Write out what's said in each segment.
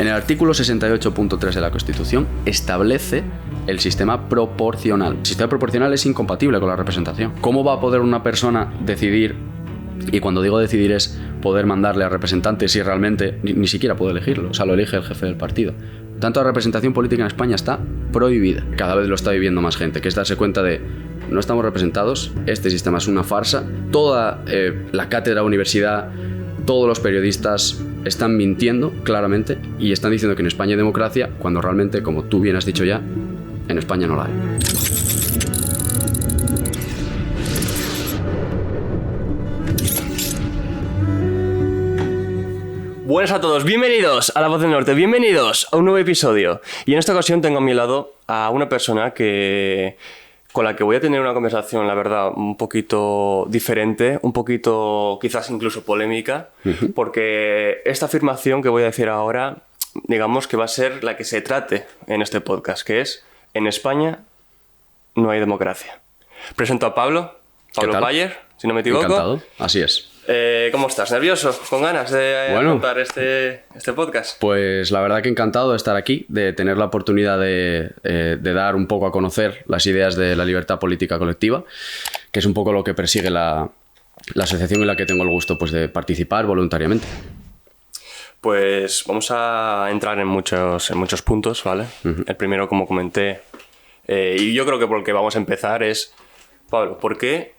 En el artículo 68.3 de la Constitución establece el sistema proporcional. El sistema proporcional es incompatible con la representación. ¿Cómo va a poder una persona decidir? Y cuando digo decidir es poder mandarle a representantes si realmente ni siquiera puede elegirlo. O sea, lo elige el jefe del partido. Tanto la representación política en España está prohibida. Cada vez lo está viviendo más gente, que es darse cuenta de no estamos representados, este sistema es una farsa. Toda la cátedra, universidad, todos los periodistas están mintiendo claramente y están diciendo que en España hay democracia cuando realmente, como tú bien has dicho ya, en España no la hay. Buenas a todos, bienvenidos a La Voz del Norte, bienvenidos a un nuevo episodio. Y en esta ocasión tengo a mi lado a una persona con la que voy a tener una conversación, la verdad, un poquito diferente, un poquito quizás incluso polémica, porque esta afirmación que voy a decir ahora, digamos que va a ser la que se trate en este podcast, que es: en España no hay democracia. Presento a Pablo Payer, si no me equivoco. Encantado, así es. ¿Cómo estás? ¿Nervioso? ¿Con ganas de contar este podcast? Pues la verdad que encantado de estar aquí, de tener la oportunidad de dar un poco a conocer las ideas de la libertad política colectiva, que es un poco lo que persigue la asociación en la que tengo el gusto pues, de participar voluntariamente. Pues vamos a entrar en muchos puntos, ¿vale? El primero, como comenté, y yo creo que por el que vamos a empezar es, Pablo, ¿por qué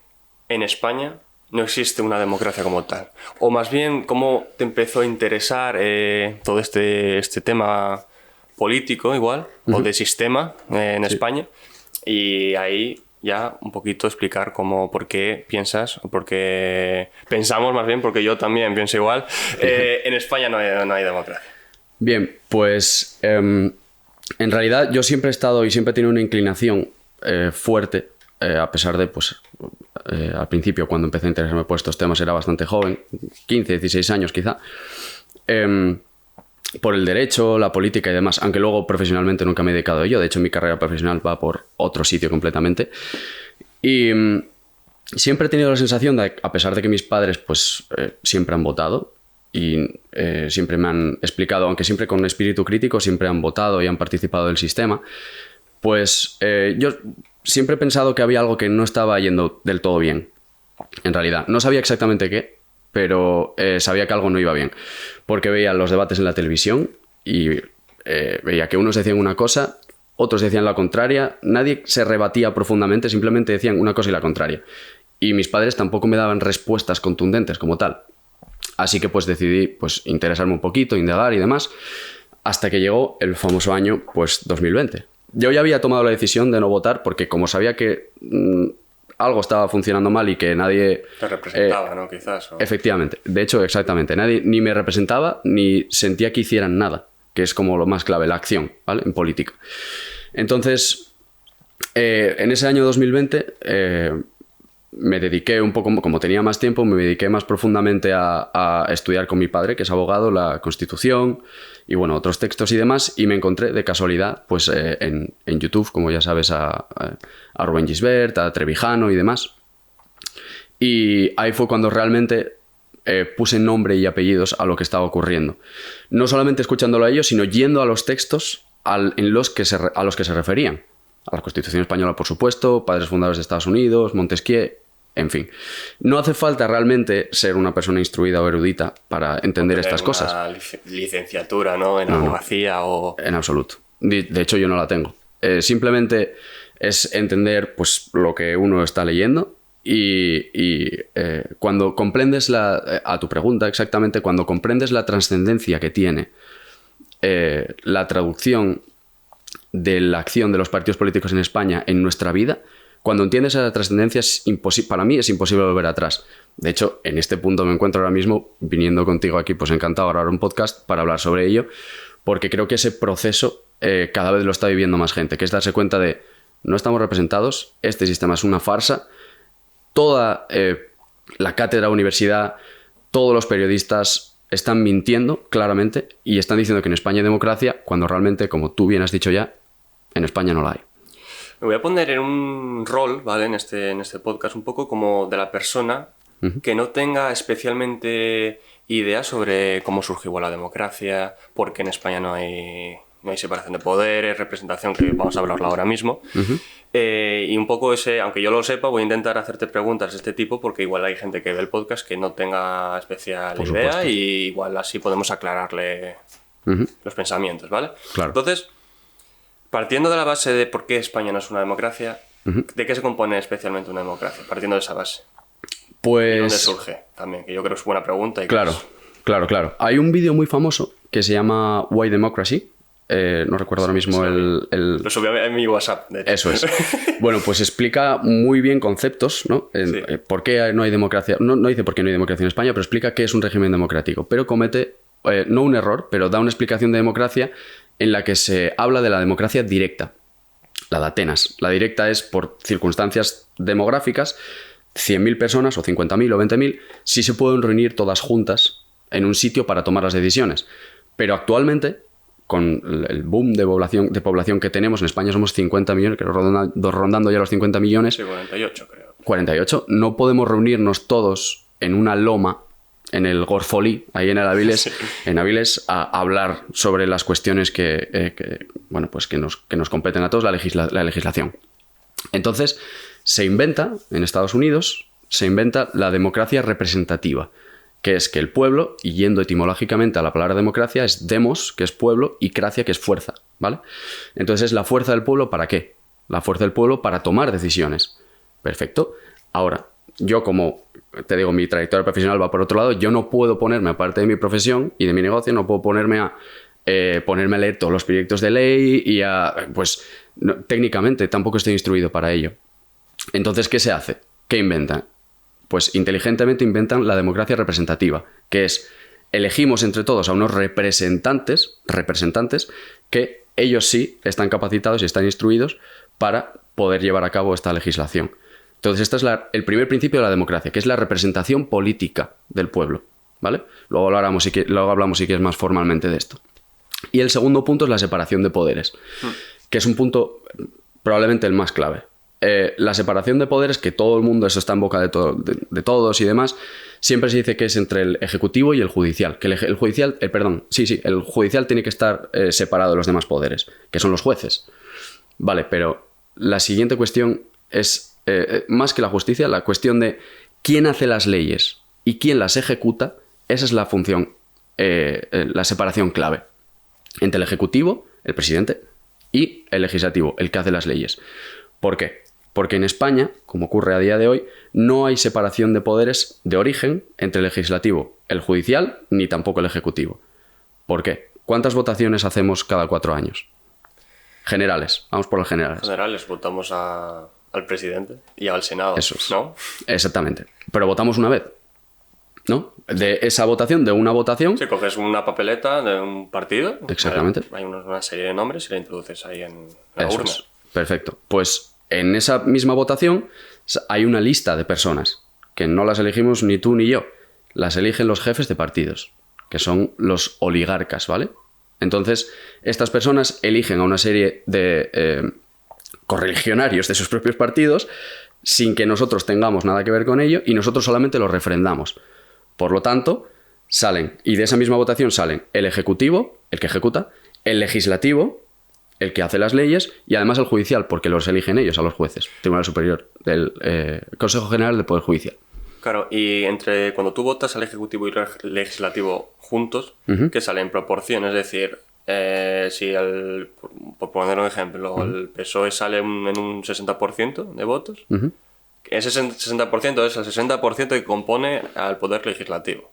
en España no existe una democracia como tal? O más bien, ¿cómo te empezó a interesar todo este tema político igual, o de sistema en España? Y ahí ya un poquito explicar por qué piensas, o por qué pensamos más bien, porque yo también pienso igual, en España no hay democracia. Bien, pues en realidad yo siempre he estado y siempre he tenido una inclinación fuerte, a pesar de, pues, al principio cuando empecé a interesarme por estos temas era bastante joven, 15, 16 años quizá, por el derecho, la política y demás, aunque luego profesionalmente nunca me he dedicado a ello. De hecho mi carrera profesional va por otro sitio completamente. Y siempre he tenido la sensación de, a pesar de que mis padres pues siempre han votado y siempre me han explicado, aunque siempre con un espíritu crítico, siempre han votado y han participado del sistema, pues yo siempre he pensado que había algo que no estaba yendo del todo bien. En realidad, no sabía exactamente qué, pero sabía que algo no iba bien. Porque veía los debates en la televisión y veía que unos decían una cosa, otros decían la contraria, nadie se rebatía profundamente, simplemente decían una cosa y la contraria. Y mis padres tampoco me daban respuestas contundentes como tal. Así que pues decidí pues, interesarme un poquito, indagar y demás, hasta que llegó el famoso año pues 2020. Yo ya había tomado la decisión de no votar porque como sabía que algo estaba funcionando mal y que nadie... Te representaba, ¿no? Quizás. ¿O? Efectivamente. De hecho, exactamente. Nadie ni me representaba ni sentía que hicieran nada, que es como lo más clave, la acción, ¿vale? En política. Entonces, en ese año 2020 me dediqué un poco, como tenía más tiempo, me dediqué más profundamente a estudiar con mi padre, que es abogado, la Constitución y bueno, otros textos y demás, y me encontré de casualidad pues en YouTube, como ya sabes, a Rubén Gisbert, a Trevijano y demás. Y ahí fue cuando realmente puse nombre y apellidos a lo que estaba ocurriendo. No solamente escuchándolo a ellos, sino yendo a los textos a los que se referían. A la Constitución española, por supuesto, padres fundadores de Estados Unidos, Montesquieu, en fin. No hace falta realmente ser una persona instruida o erudita para entender estas cosas. Una licenciatura, ¿no? En abogacía o... En absoluto. De hecho, yo no la tengo. Simplemente es entender pues, lo que uno está leyendo y cuando comprendes a tu pregunta exactamente, cuando comprendes la trascendencia que tiene la traducción de la acción de los partidos políticos en España en nuestra vida, cuando entiendes esa trascendencia, para mí es imposible volver atrás. De hecho, en este punto me encuentro ahora mismo viniendo contigo aquí, pues encantado de grabar un podcast para hablar sobre ello, porque creo que ese proceso cada vez lo está viviendo más gente, que es darse cuenta de no estamos representados, este sistema es una farsa, toda la cátedra, universidad, todos los periodistas están mintiendo claramente y están diciendo que en España hay democracia cuando realmente, como tú bien has dicho ya, en España no la hay. Me voy a poner en un rol, ¿vale? En este podcast un poco como de la persona que no tenga especialmente ideas sobre cómo surgió la democracia, por qué en España no hay separación de poderes, representación, que vamos a hablarlo ahora mismo. Y un poco aunque yo lo sepa, voy a intentar hacerte preguntas de este tipo, porque igual hay gente que ve el podcast que no tenga especial Por idea, supuesto. y igual así podemos aclararle los pensamientos, ¿vale? Claro. Entonces, partiendo de la base de por qué España no es una democracia, ¿de qué se compone especialmente una democracia? Partiendo de esa base. ¿Y dónde Pues... surge? También, que yo creo que es buena pregunta. Y Claro, claro. Hay un vídeo muy famoso que se llama Why Democracy. No recuerdo ahora mismo el... Lo subí a mi WhatsApp, de hecho. Eso es. Bueno, pues explica muy bien conceptos, ¿no? Sí. ¿Por qué no hay democracia? No dice por qué no hay democracia en España, pero explica qué es un régimen democrático. Pero comete, no un error, pero da una explicación de democracia en la que se habla de la democracia directa, la de Atenas. La directa es por circunstancias demográficas, 100.000 personas o 50.000 o 20.000, sí se pueden reunir todas juntas en un sitio para tomar las decisiones. Pero actualmente, con el boom de población que tenemos, en España somos 50 millones, creo, rondando ya los 50 millones. Sí, 48 creo. 48. No podemos reunirnos todos en una loma, en el Gorfolí, ahí en el Aviles, Sí. en Aviles, a hablar sobre las cuestiones que nos competen a todos, la legislación. Entonces, se inventa, en Estados Unidos, la democracia representativa, que es que el pueblo, y yendo etimológicamente a la palabra democracia, es demos, que es pueblo, y cracia, que es fuerza, ¿vale? Entonces, ¿la fuerza del pueblo para qué? La fuerza del pueblo para tomar decisiones. Perfecto. Ahora, yo como, te digo, mi trayectoria profesional va por otro lado, yo no puedo ponerme, aparte de mi profesión y de mi negocio, no puedo ponerme a leer todos los proyectos de ley y técnicamente tampoco estoy instruido para ello. Entonces, ¿qué se hace? ¿Qué inventan? Pues inteligentemente inventan la democracia representativa, que es elegimos entre todos a unos representantes que ellos sí están capacitados y están instruidos para poder llevar a cabo esta legislación. Entonces, este es el primer principio de la democracia, que es la representación política del pueblo, ¿vale? Luego hablamos si quieres más formalmente de esto. Y el segundo punto es la separación de poderes, que es un punto probablemente el más clave. La separación de poderes, que todo el mundo, eso está en boca de todos y demás, siempre se dice que es entre el ejecutivo y el judicial. Que el judicial tiene que estar separado de los demás poderes, que son los jueces. Vale, pero la siguiente cuestión es, más que la justicia, la cuestión de quién hace las leyes y quién las ejecuta. Esa es la función, la separación clave entre el ejecutivo, el presidente, y el legislativo, el que hace las leyes. ¿Por qué? Porque en España, como ocurre a día de hoy, no hay separación de poderes de origen entre el legislativo, el judicial, ni tampoco el ejecutivo. ¿Por qué? ¿Cuántas votaciones hacemos cada 4 años? Generales, vamos por las generales. Generales, votamos al presidente y al Senado, Eso es. ¿no? Exactamente. Pero votamos una vez, ¿no? De esa votación, de una votación... Si coges una papeleta de un partido, Exactamente. hay una serie de nombres y la introduces ahí en la Eso urna. es. Perfecto. Pues en esa misma votación hay una lista de personas que no las elegimos ni tú ni yo. Las eligen los jefes de partidos, que son los oligarcas, ¿vale? Entonces, estas personas eligen a una serie de correligionarios de sus propios partidos sin que nosotros tengamos nada que ver con ello y nosotros solamente los refrendamos. Por lo tanto, y de esa misma votación salen el ejecutivo, el que ejecuta, el legislativo, el que hace las leyes, y además el judicial, porque los eligen ellos, a los jueces, Tribunal Superior del Consejo General del Poder Judicial. Claro, y cuando tú votas al Ejecutivo y el Legislativo juntos, que sale en proporción, es decir, si por poner un ejemplo, el PSOE sale en un 60% de votos, ese 60% es el 60% que compone al Poder Legislativo.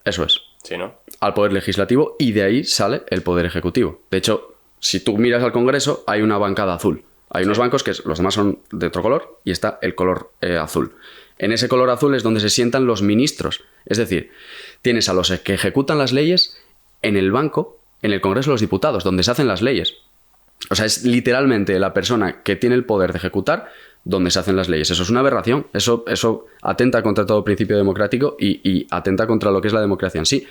Eso es. Sí, ¿no? Al Poder Legislativo, y de ahí sale el Poder Ejecutivo. De hecho, si tú miras al Congreso, hay una bancada azul. Hay unos bancos que los demás son de otro color y está el color azul. En ese color azul es donde se sientan los ministros. Es decir, tienes a los que ejecutan las leyes en el banco, en el Congreso de los Diputados, donde se hacen las leyes. O sea, es literalmente la persona que tiene el poder de ejecutar donde se hacen las leyes. Eso es una aberración. Eso atenta contra todo principio democrático y atenta contra lo que es la democracia en sí.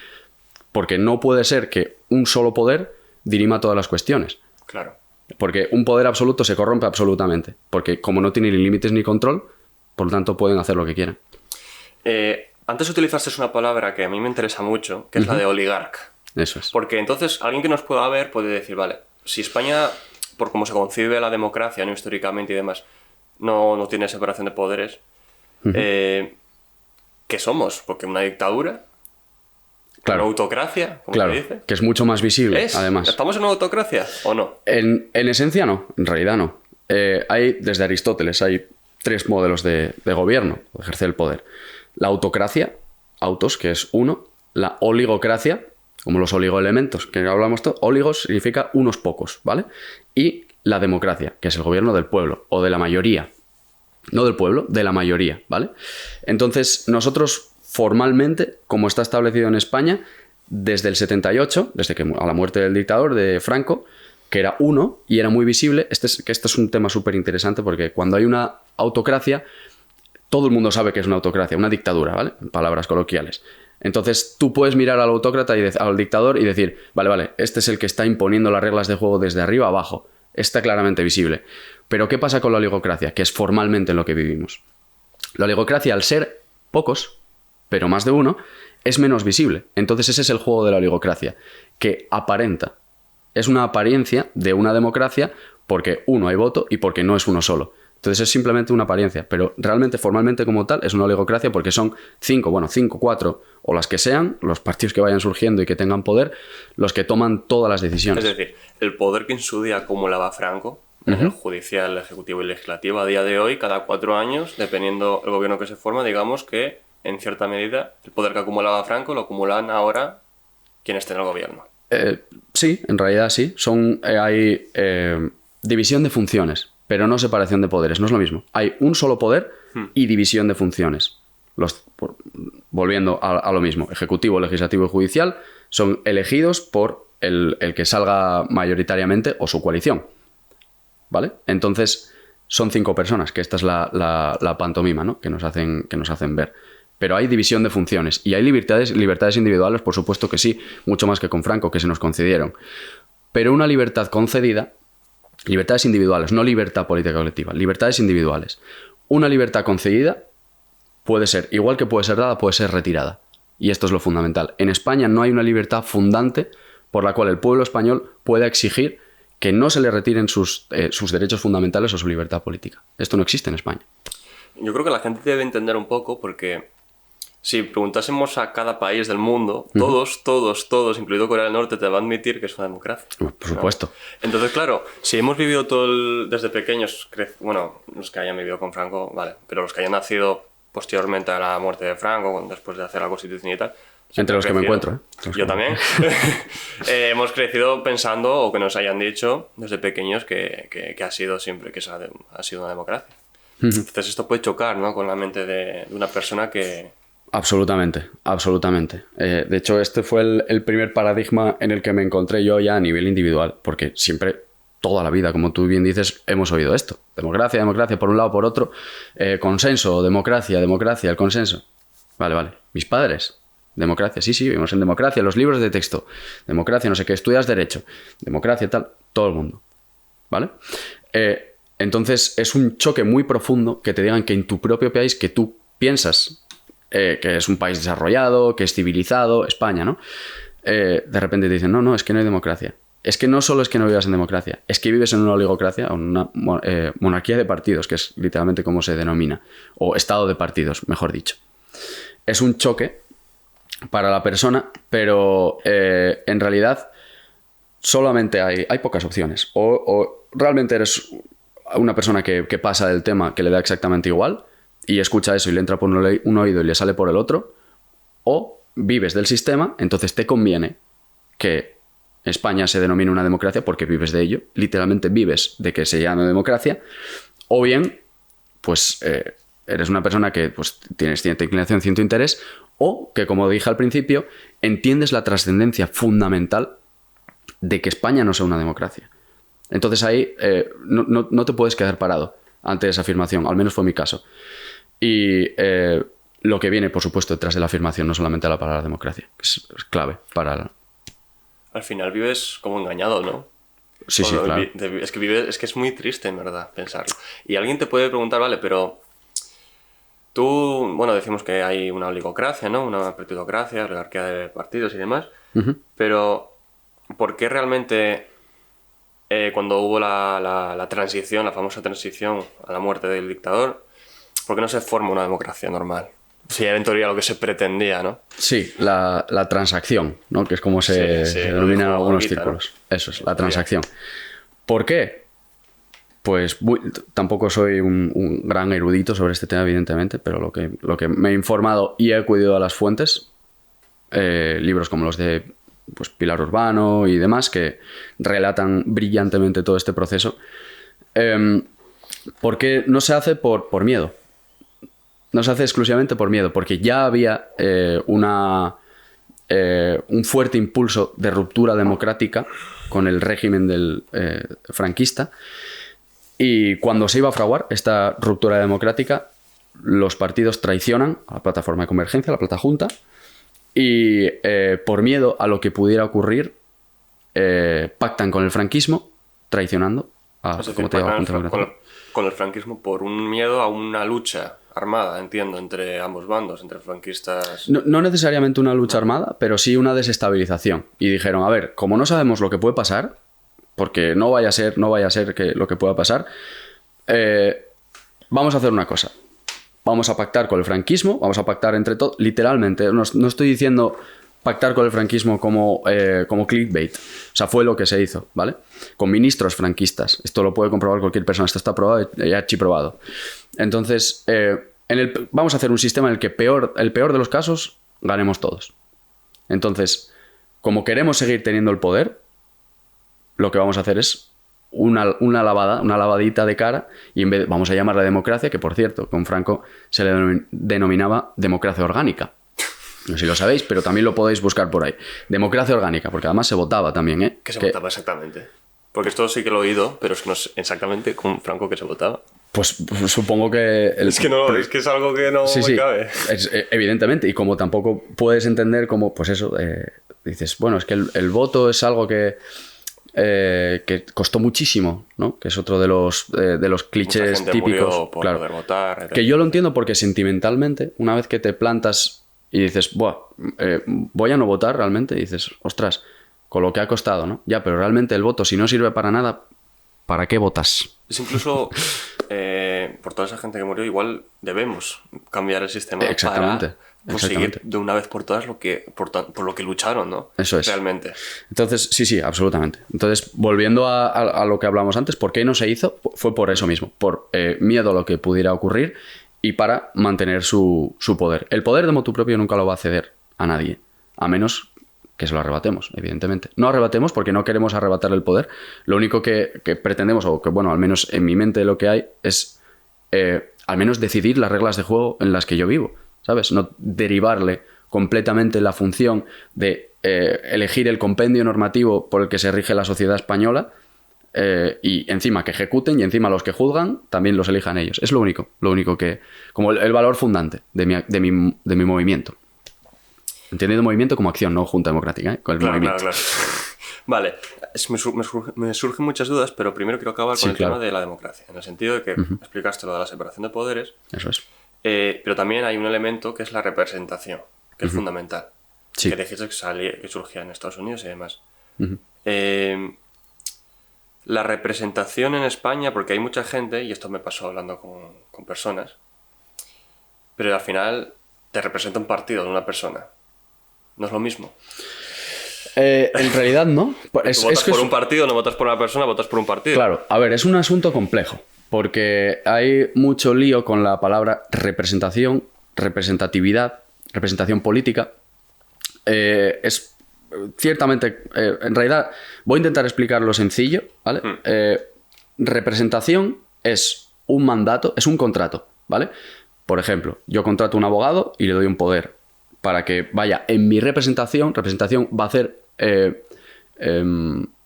Porque no puede ser que un solo poder dirima todas las cuestiones. Claro. Porque un poder absoluto se corrompe absolutamente. Porque como no tiene ni límites ni control, por lo tanto pueden hacer lo que quieran. Antes utilizaste una palabra que a mí me interesa mucho, que es la de oligarca. Eso es. Porque entonces alguien que nos pueda ver puede decir, vale, si España, por cómo se concibe la democracia, ¿no?, históricamente y demás, no tiene separación de poderes, ¿qué somos? Porque una dictadura, Claro. una autocracia, como Claro, se dice. que es mucho más visible, además. ¿Estamos en una autocracia o no? En esencia no, en realidad no. Hay, desde Aristóteles, hay 3 modelos de gobierno, de ejercer el poder. La autocracia, autos, que es uno. La oligocracia, como los oligoelementos, que hablamos todo. Oligos significa unos pocos, ¿vale? Y la democracia, que es el gobierno del pueblo, o de la mayoría. No del pueblo, de la mayoría, ¿vale? Entonces, nosotros formalmente, como está establecido en España, desde el 78, desde que a la muerte del dictador de Franco, que era uno y era muy visible, este es un tema súper interesante porque cuando hay una autocracia, todo el mundo sabe que es una autocracia, una dictadura, ¿vale? En palabras coloquiales. Entonces tú puedes mirar al autócrata y al dictador y decir, vale, este es el que está imponiendo las reglas de juego desde arriba a abajo. Está claramente visible. Pero ¿qué pasa con la oligocracia? Que es formalmente en lo que vivimos. La oligocracia, al ser pocos, pero más de uno, es menos visible. Entonces ese es el juego de la oligocracia, que aparenta. Es una apariencia de una democracia porque uno hay voto y porque no es uno solo. Entonces es simplemente una apariencia, pero realmente, formalmente como tal, es una oligocracia porque son 5, 4, o las que sean, los partidos que vayan surgiendo y que tengan poder, los que toman todas las decisiones. Es decir, el poder que en su día acumulaba Franco, en el judicial, el ejecutivo y legislativo, a día de hoy, cada 4 años, dependiendo el gobierno que se forma, digamos que, en cierta medida, el poder que acumulaba Franco lo acumulan ahora quienes estén en el gobierno. Sí, en realidad sí. Hay división de funciones, pero no separación de poderes, no es lo mismo. Hay un solo poder y división de funciones. Volviendo a lo mismo, ejecutivo, legislativo y judicial son elegidos por el que salga mayoritariamente o su coalición. ¿Vale? Entonces son 5 personas, que esta es la pantomima, ¿no?, que nos hacen ver. Pero hay división de funciones y hay libertades individuales, por supuesto que sí, mucho más que con Franco, que se nos concedieron. Pero una libertad concedida, libertades individuales, no libertad política colectiva, libertades individuales. Una libertad concedida puede ser, igual que puede ser dada, puede ser retirada. Y esto es lo fundamental. En España no hay una libertad fundante por la cual el pueblo español pueda exigir que no se le retiren sus derechos fundamentales o su libertad política. Esto no existe en España. Yo creo que la gente debe entender un poco porque si preguntásemos a cada país del mundo, todos, incluido Corea del Norte, te va a admitir que es una democracia. Por supuesto. ¿No? Entonces, claro, si hemos vivido desde pequeños, bueno, los que hayan vivido con Franco, vale, pero los que hayan nacido posteriormente a la muerte de Franco, después de hacer la Constitución y tal. Entre los que me encuentro, ¿eh? Yo también. Hemos crecido pensando, o que nos hayan dicho desde pequeños, que ha sido siempre, que ha sido una democracia. Entonces esto puede chocar, ¿no?, con la mente de una persona que... Absolutamente. De hecho, este fue el primer paradigma en el que me encontré yo ya a nivel individual, porque siempre, toda la vida, como tú bien dices, hemos oído esto. Democracia, por un lado, por otro. Consenso, democracia, el consenso. Vale. Mis padres, democracia, sí, vivimos en democracia, los libros de texto. Democracia, no sé qué, estudias derecho. Democracia, tal, todo el mundo. ¿Vale? Entonces, es un choque muy profundo que te digan que en tu propio país, que tú piensas que es un país desarrollado, que es civilizado, España, ¿no? De repente te dicen, no, es que no hay democracia. Es que no solo es que no vivas en democracia, es que vives en una oligocracia, o una monarquía de partidos, que es literalmente como se denomina, o estado de partidos, mejor dicho. Es un choque para la persona, pero en realidad solamente hay pocas opciones. O realmente eres una persona que pasa del tema, que le da exactamente igual, y escucha eso y le entra por un oído y le sale por el otro, o vives del sistema, entonces te conviene que España se denomine una democracia porque vives de ello, literalmente vives de que se llame democracia, o bien, pues eres una persona que pues, tienes cierta inclinación, cierto interés, o que, como dije al principio, entiendes la trascendencia fundamental de que España no sea una democracia. Entonces ahí no te puedes quedar parado ante esa afirmación, al menos fue mi caso. Y lo que viene, por supuesto, detrás de la afirmación, no solamente la palabra democracia, que es clave para... Al final vives como engañado, ¿no? Sí, claro. Es que es muy triste, en verdad, pensarlo. Y alguien te puede preguntar, vale, pero Tú, bueno, decimos que hay una oligocracia, ¿no? Una partidocracia, oligarquía de partidos y demás. Pero, ¿por qué realmente cuando hubo la transición, la famosa transición a la muerte del dictador, por qué no se forma una democracia normal? Sí, era en teoría lo que se pretendía, ¿no? Sí, la transacción, ¿no? Que es como se denomina en algunos círculos. ¿No? Eso es, la transacción. ¿Por qué? Pues tampoco soy un gran erudito sobre este tema, evidentemente, pero lo que me he informado y he acudido a las fuentes, libros como los de pues, Pilar Urbano y demás, que relatan brillantemente todo este proceso. ¿Por qué no se hace por miedo? No se hace exclusivamente por miedo, porque ya había un fuerte impulso de ruptura democrática con el régimen del franquista. Y cuando se iba a fraguar esta ruptura democrática, los partidos traicionan a la plataforma de convergencia, a la Platajunta, y por miedo a lo que pudiera ocurrir, pactan con el franquismo, traicionando a, como te digo, con el franquismo por un miedo a una lucha armada, entiendo, entre ambos bandos, entre franquistas... No necesariamente una lucha armada, pero sí una desestabilización. Y dijeron, a ver, como no sabemos lo que puede pasar, porque no vaya a ser que lo que pueda pasar, vamos a hacer una cosa. Vamos a pactar con el franquismo, vamos a pactar entre todos, literalmente, no estoy diciendo pactar con el franquismo como clickbait. O sea, fue lo que se hizo, ¿vale? Con ministros franquistas. Esto lo puede comprobar cualquier persona, esto está probado y archiprobado. Entonces, vamos a hacer un sistema en el que el peor de los casos ganemos todos. Entonces, como queremos seguir teniendo el poder, lo que vamos a hacer es una lavadita de cara y en vez vamos a llamarla democracia, que por cierto, con Franco se le denominaba democracia orgánica. No sé si lo sabéis, pero también lo podéis buscar por ahí. Democracia orgánica, porque además se votaba también, ¿eh? ¿Qué se votaba exactamente? Porque esto sí que lo he oído, pero es que no sé exactamente con Franco que se votaba. Pues supongo que... Es que es algo que no me cabe. Evidentemente, y como tampoco puedes entender como, pues eso, dices, bueno, es que el voto es algo que costó muchísimo, ¿no? Que es otro de los clichés típicos. Por claro, poder votar, que yo lo entiendo porque sentimentalmente, una vez que te plantas y dices, voy a no votar realmente, y dices, ostras, con lo que ha costado, ¿no? Ya, pero realmente el voto, si no sirve para nada, ¿para qué votas? Es incluso, por toda esa gente que murió, igual debemos cambiar el sistema para conseguir de una vez por todas por lo que lucharon, ¿no? Eso es. Realmente. Entonces, sí, absolutamente. Entonces, volviendo a lo que hablamos antes, ¿por qué no se hizo? Fue por eso mismo, por miedo a lo que pudiera ocurrir y para mantener su poder. El poder de motu propio nunca lo va a ceder a nadie, a menos que se lo arrebatemos, evidentemente. No arrebatemos porque no queremos arrebatar el poder. Lo único que pretendemos, o que, bueno, al menos en mi mente lo que hay, es al menos decidir las reglas de juego en las que yo vivo, ¿sabes? No derivarle completamente la función de elegir el compendio normativo por el que se rige la sociedad española y encima que ejecuten y encima los que juzgan también los elijan ellos. Es lo único que... como el valor fundante de mi movimiento. Entendiendo movimiento como acción, no junta democrática, ¿eh? Con el movimiento. Claro. Vale, me surgen muchas dudas, pero primero quiero acabar con el tema de la democracia, en el sentido de que explicaste lo de la separación de poderes. Eso es. Pero también hay un elemento que es la representación, que es fundamental. Sí. Que dijiste que surgía en Estados Unidos y demás. La representación en España, porque hay mucha gente, y esto me pasó hablando con personas, pero al final te representa un partido, no una persona. ¿No es lo mismo? En realidad no. Tú votas por un partido, no votas por una persona, votas por un partido. Claro, a ver, es un asunto complejo, porque hay mucho lío con la palabra representación, representatividad, representación política. Es ciertamente, en realidad, voy a intentar explicarlo sencillo, ¿vale? Representación es un mandato, es un contrato, ¿vale? Por ejemplo, yo contrato a un abogado y le doy un poder para que vaya en mi representación va a hacer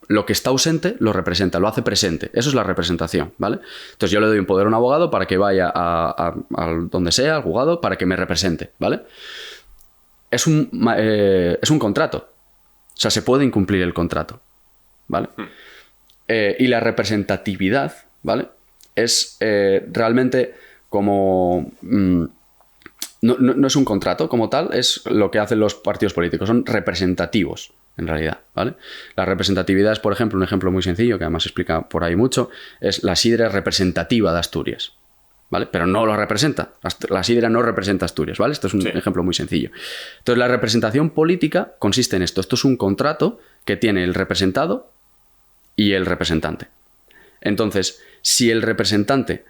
lo que está ausente, lo representa, lo hace presente. Eso es la representación, ¿vale? Entonces yo le doy un poder a un abogado para que vaya a donde sea, al juzgado, para que me represente, ¿vale? Es un contrato. O sea, se puede incumplir el contrato, ¿vale? Y la representatividad, ¿vale? Es realmente como no es un contrato como tal, es lo que hacen los partidos políticos, son representativos, en realidad, ¿vale? La representatividad es, por ejemplo, un ejemplo muy sencillo, que además se explica por ahí mucho, es la sidra representativa de Asturias, ¿vale? Pero no lo representa, la sidra no representa Asturias, ¿vale? Esto es un ejemplo muy sencillo. Entonces, la representación política consiste en esto es un contrato que tiene el representado y el representante. Entonces, si el representante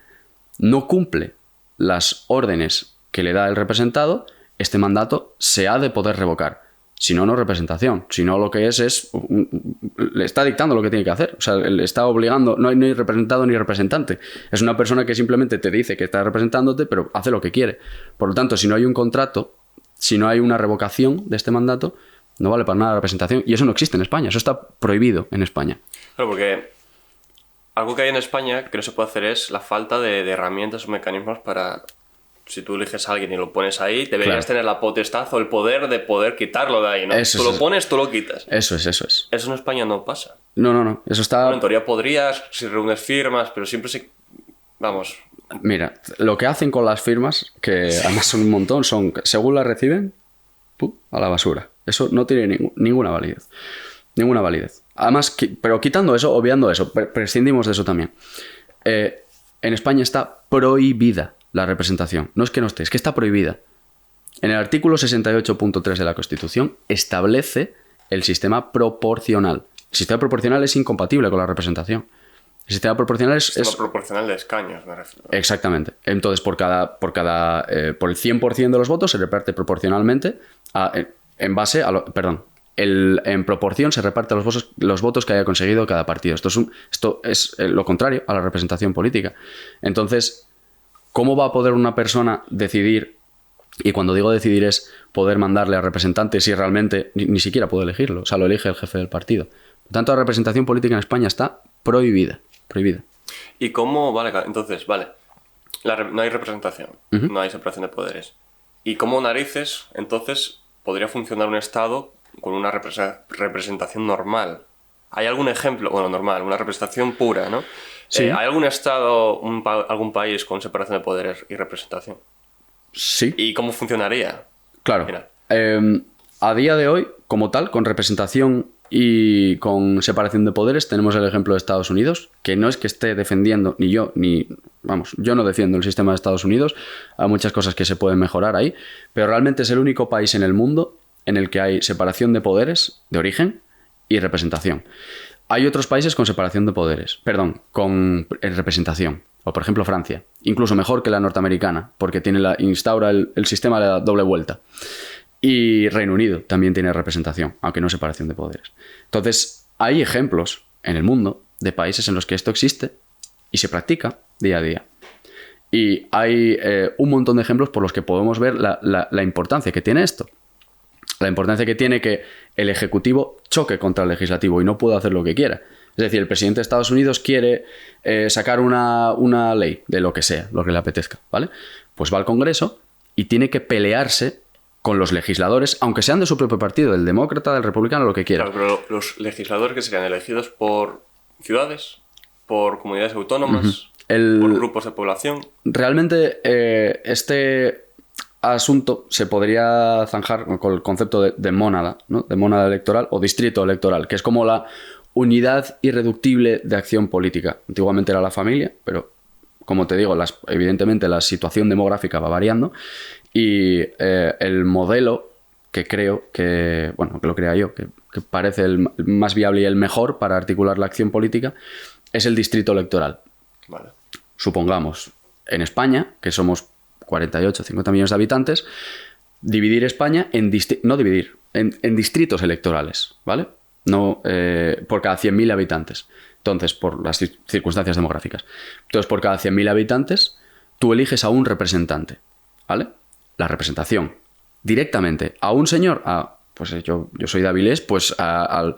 no cumple las órdenes que le da el representado, este mandato se ha de poder revocar. Si no, no es representación. Si no, lo que es le está dictando lo que tiene que hacer. O sea, le está obligando. No hay representado ni representante. Es una persona que simplemente te dice que está representándote, pero hace lo que quiere. Por lo tanto, si no hay un contrato, si no hay una revocación de este mandato, no vale para nada la representación. Y eso no existe en España. Eso está prohibido en España. Claro, porque algo que hay en España que no se puede hacer es la falta de herramientas o mecanismos para... Si tú eliges a alguien y lo pones ahí, deberías tener la potestad o el poder de poder quitarlo de ahí, ¿no? Tú lo pones, tú lo quitas. Eso es. Eso en España no pasa. No. Eso está... Bueno, en teoría podrías, si reúnes firmas, pero siempre se... Vamos... Mira, lo que hacen con las firmas, que además son un montón, son, según las reciben, a la basura. Eso no tiene ninguna validez. Ninguna validez. Además, pero quitando eso, obviando eso, prescindimos de eso también. En España está prohibida la representación. No es que no esté, es que está prohibida. En el artículo 68.3 de la Constitución establece el sistema proporcional. El sistema proporcional es incompatible con la representación. El sistema proporcional es... proporcional de escaños, me refiero. Exactamente. Entonces, por el 100% de los votos se reparte proporcionalmente en base a... en proporción se reparte los votos que haya conseguido cada partido. Esto es lo contrario a la representación política. Entonces, ¿cómo va a poder una persona decidir? Y cuando digo decidir es poder mandarle a representantes si realmente ni siquiera puede elegirlo. O sea, lo elige el jefe del partido. Por tanto, la representación política en España está prohibida. ¿Y cómo? Vale, entonces, no hay representación, no hay separación de poderes. ¿Y cómo narices, entonces, podría funcionar un Estado con una representación normal? ¿Hay algún ejemplo? Bueno, normal, una representación pura, ¿no? Sí. ¿Hay algún Estado, algún país con separación de poderes y representación? Sí. ¿Y cómo funcionaría? Claro. A día de hoy, como tal, con representación y con separación de poderes, tenemos el ejemplo de Estados Unidos, que no es que esté defendiendo yo no defiendo el sistema de Estados Unidos. Hay muchas cosas que se pueden mejorar ahí, pero realmente es el único país en el mundo en el que hay separación de poderes de origen y representación. Hay otros países con separación de poderes, con representación, o por ejemplo Francia, incluso mejor que la norteamericana, porque instaura el sistema de la doble vuelta. Y Reino Unido también tiene representación, aunque no separación de poderes. Entonces, hay ejemplos en el mundo de países en los que esto existe y se practica día a día. Y hay un montón de ejemplos por los que podemos ver la importancia que tiene esto. La importancia que tiene que el Ejecutivo choque contra el Legislativo y no pueda hacer lo que quiera. Es decir, el presidente de Estados Unidos quiere sacar una ley de lo que sea, lo que le apetezca, ¿vale? Pues va al Congreso y tiene que pelearse con los legisladores, aunque sean de su propio partido, del demócrata, del republicano, lo que quiera. Claro, pero los legisladores que serían elegidos por ciudades, por comunidades autónomas, por grupos de población. Realmente este asunto se podría zanjar con el concepto de mónada, ¿no? De mónada electoral o distrito electoral, que es como la unidad irreductible de acción política. Antiguamente era la familia, pero como te digo, evidentemente la situación demográfica va variando y el modelo que creo que lo crea yo, que parece el más viable y el mejor para articular la acción política, es el distrito electoral. Vale. Supongamos, en España, que somos 48, 50 millones de habitantes, dividir España en distritos electorales, ¿vale? No por cada 100.000 habitantes. Entonces, por las circunstancias demográficas. Entonces, por cada 100.000 habitantes, tú eliges a un representante, ¿vale? La representación. Directamente a un señor, pues yo soy de Avilés, pues a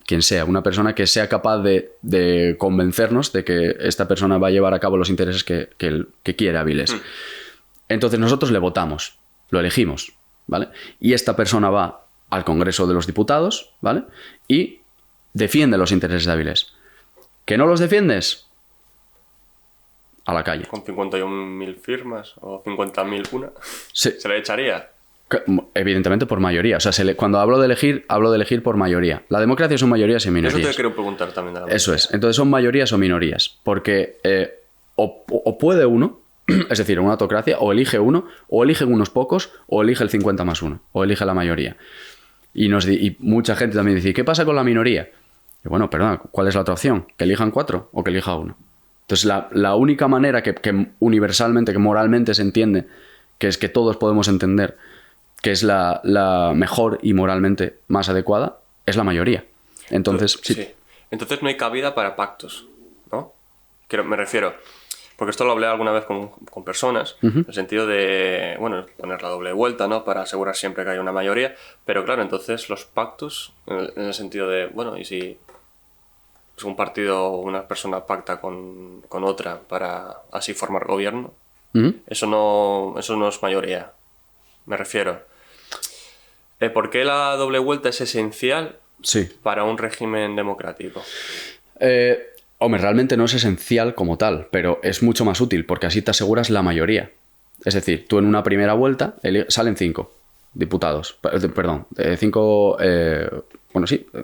quien sea, una persona que sea capaz de convencernos de que esta persona va a llevar a cabo los intereses que quiere Avilés. Entonces nosotros le votamos, lo elegimos, ¿vale? Y esta persona va al Congreso de los Diputados, ¿vale? Y defiende los intereses de Avilés. ¿Que no los defiendes? a la calle. Con 51.000 firmas o 50.000 una. Sí. ¿Se le echaría? Evidentemente por mayoría. O sea, cuando hablo de elegir por mayoría. La democracia son mayorías y minorías. Eso te quiero preguntar también. Eso es. Entonces son mayorías o minorías. Porque o puede uno, es decir, en una autocracia, o elige uno, o eligen unos pocos, o elige el 50 más uno, o elige la mayoría. Y mucha gente también dice, ¿qué pasa con la minoría? Y bueno, perdón, ¿cuál es la otra opción? ¿Que elijan 4 o que elija uno? Entonces la única manera que universalmente, que moralmente se entiende, que es que todos podemos entender, que es la mejor y moralmente más adecuada, es la mayoría. Entonces, sí. Entonces no hay cabida para pactos, ¿no? Me refiero, porque esto lo hablé alguna vez con personas, en el sentido de, bueno, poner la doble vuelta, ¿no? Para asegurar siempre que haya una mayoría, pero claro, entonces los pactos, en el sentido de, bueno, y si un partido o una persona pacta con otra para así formar gobierno, eso no es mayoría, me refiero. ¿Por qué la doble vuelta es esencial para un régimen democrático? Hombre, realmente no es esencial como tal, pero es mucho más útil porque así te aseguras la mayoría. Es decir, tú en una primera vuelta salen 5 diputados, perdón, 5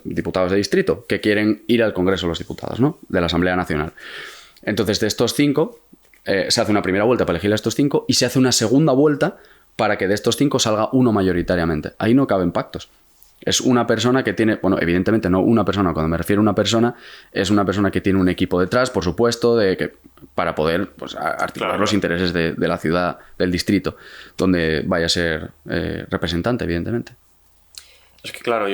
diputados de distrito que quieren ir al Congreso los diputados, ¿no? De la Asamblea Nacional. Entonces, de estos 5, se hace una primera vuelta para elegir a estos 5 y se hace una segunda vuelta para que de estos 5 salga uno mayoritariamente. Ahí no caben pactos. Es una persona que tiene, bueno, evidentemente no una persona, cuando me refiero a una persona, es una persona que tiene un equipo detrás, por supuesto, para poder pues, articular los intereses de la ciudad, del distrito, donde vaya a ser representante, evidentemente. Es que claro, el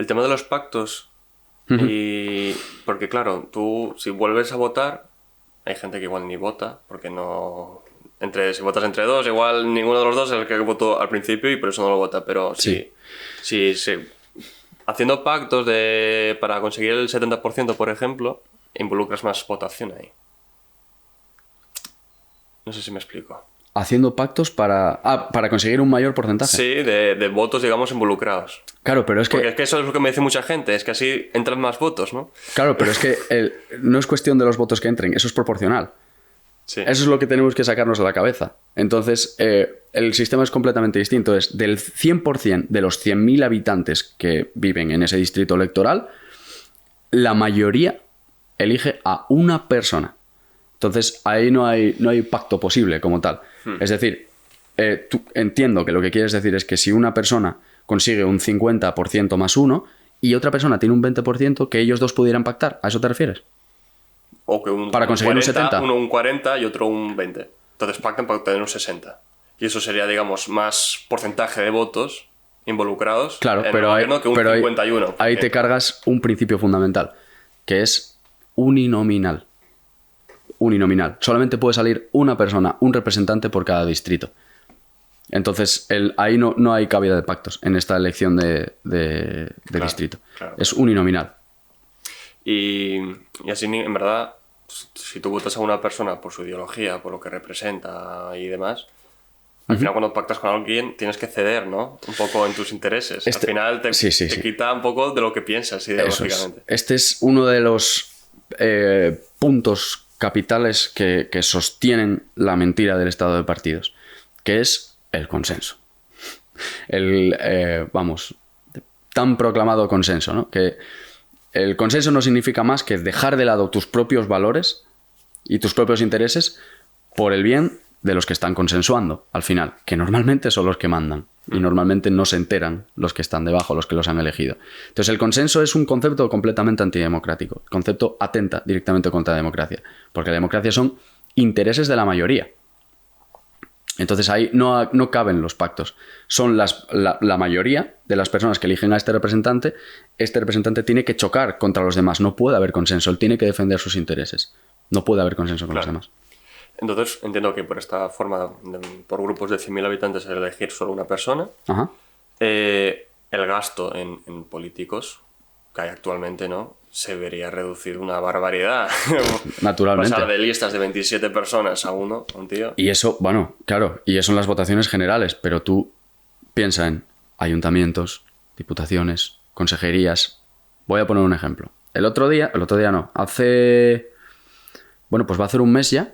tema de los pactos, porque claro, tú si vuelves a votar, hay gente que igual ni vota, porque no... Si votas entre dos, igual ninguno de los dos es el que votó al principio y por eso no lo vota. Pero sí. Haciendo pactos para conseguir el 70%, por ejemplo, involucras más votación ahí. No sé si me explico. Haciendo pactos para conseguir un mayor porcentaje. Sí, de votos, digamos, involucrados. Claro, pero es que... Porque es que eso es lo que me dice mucha gente, es que así entran más votos, ¿no? Claro, pero es que no es cuestión de los votos que entren, eso es proporcional. Sí. Eso es lo que tenemos que sacarnos de la cabeza. Entonces, el sistema es completamente distinto. Es del 100% de los 100.000 habitantes que viven en ese distrito electoral, la mayoría elige a una persona. Entonces, ahí no hay pacto posible como tal. Es decir, entiendo que lo que quieres decir es que si una persona consigue un 50% más uno y otra persona tiene un 20%, que ellos dos pudieran pactar. ¿A eso te refieres? O que para conseguir 40, un 70. Uno un 40 y otro un 20. Entonces pactan para obtener un 60. Y eso sería, digamos, más porcentaje de votos involucrados claro, en pero el gobierno que un 51. Ahí te cargas un principio fundamental, que es uninominal. Uninominal. Solamente puede salir una persona, un representante por cada distrito. Entonces, ahí no hay cabida de pactos en esta elección de distrito. Claro. Es uninominal. Y así, en verdad, si tú votas a una persona por su ideología, por lo que representa y demás, al final cuando pactas con alguien tienes que ceder, ¿no? Un poco en tus intereses. Al final te quita un poco de lo que piensas ideológicamente. Este es uno de los puntos capitales que sostienen la mentira del estado de partidos, que es el consenso. Tan proclamado consenso, ¿no? Que el consenso no significa más que dejar de lado tus propios valores y tus propios intereses por el bien de los que están consensuando, al final, que normalmente son los que mandan y normalmente no se enteran los que están debajo, los que los han elegido. Entonces el consenso es un concepto completamente antidemocrático. El concepto atenta directamente contra la democracia, porque la democracia son intereses de la mayoría. Entonces ahí no caben los pactos. Son la mayoría de las personas que eligen a este representante. Este representante tiene que chocar contra los demás. No puede haber consenso. Él tiene que defender sus intereses. No puede haber consenso con los demás. Entonces entiendo que por esta forma, por grupos de 100.000 habitantes, elegir solo una persona, el gasto en políticos que hay actualmente, ¿no?, se vería reducido una barbaridad. Naturalmente. Pasar de listas de 27 personas a un tío. Y eso, bueno, claro, y eso en las votaciones generales, pero tú piensa en ayuntamientos, diputaciones, consejerías. Voy a poner un ejemplo. Hace Bueno, pues va a hacer un mes ya.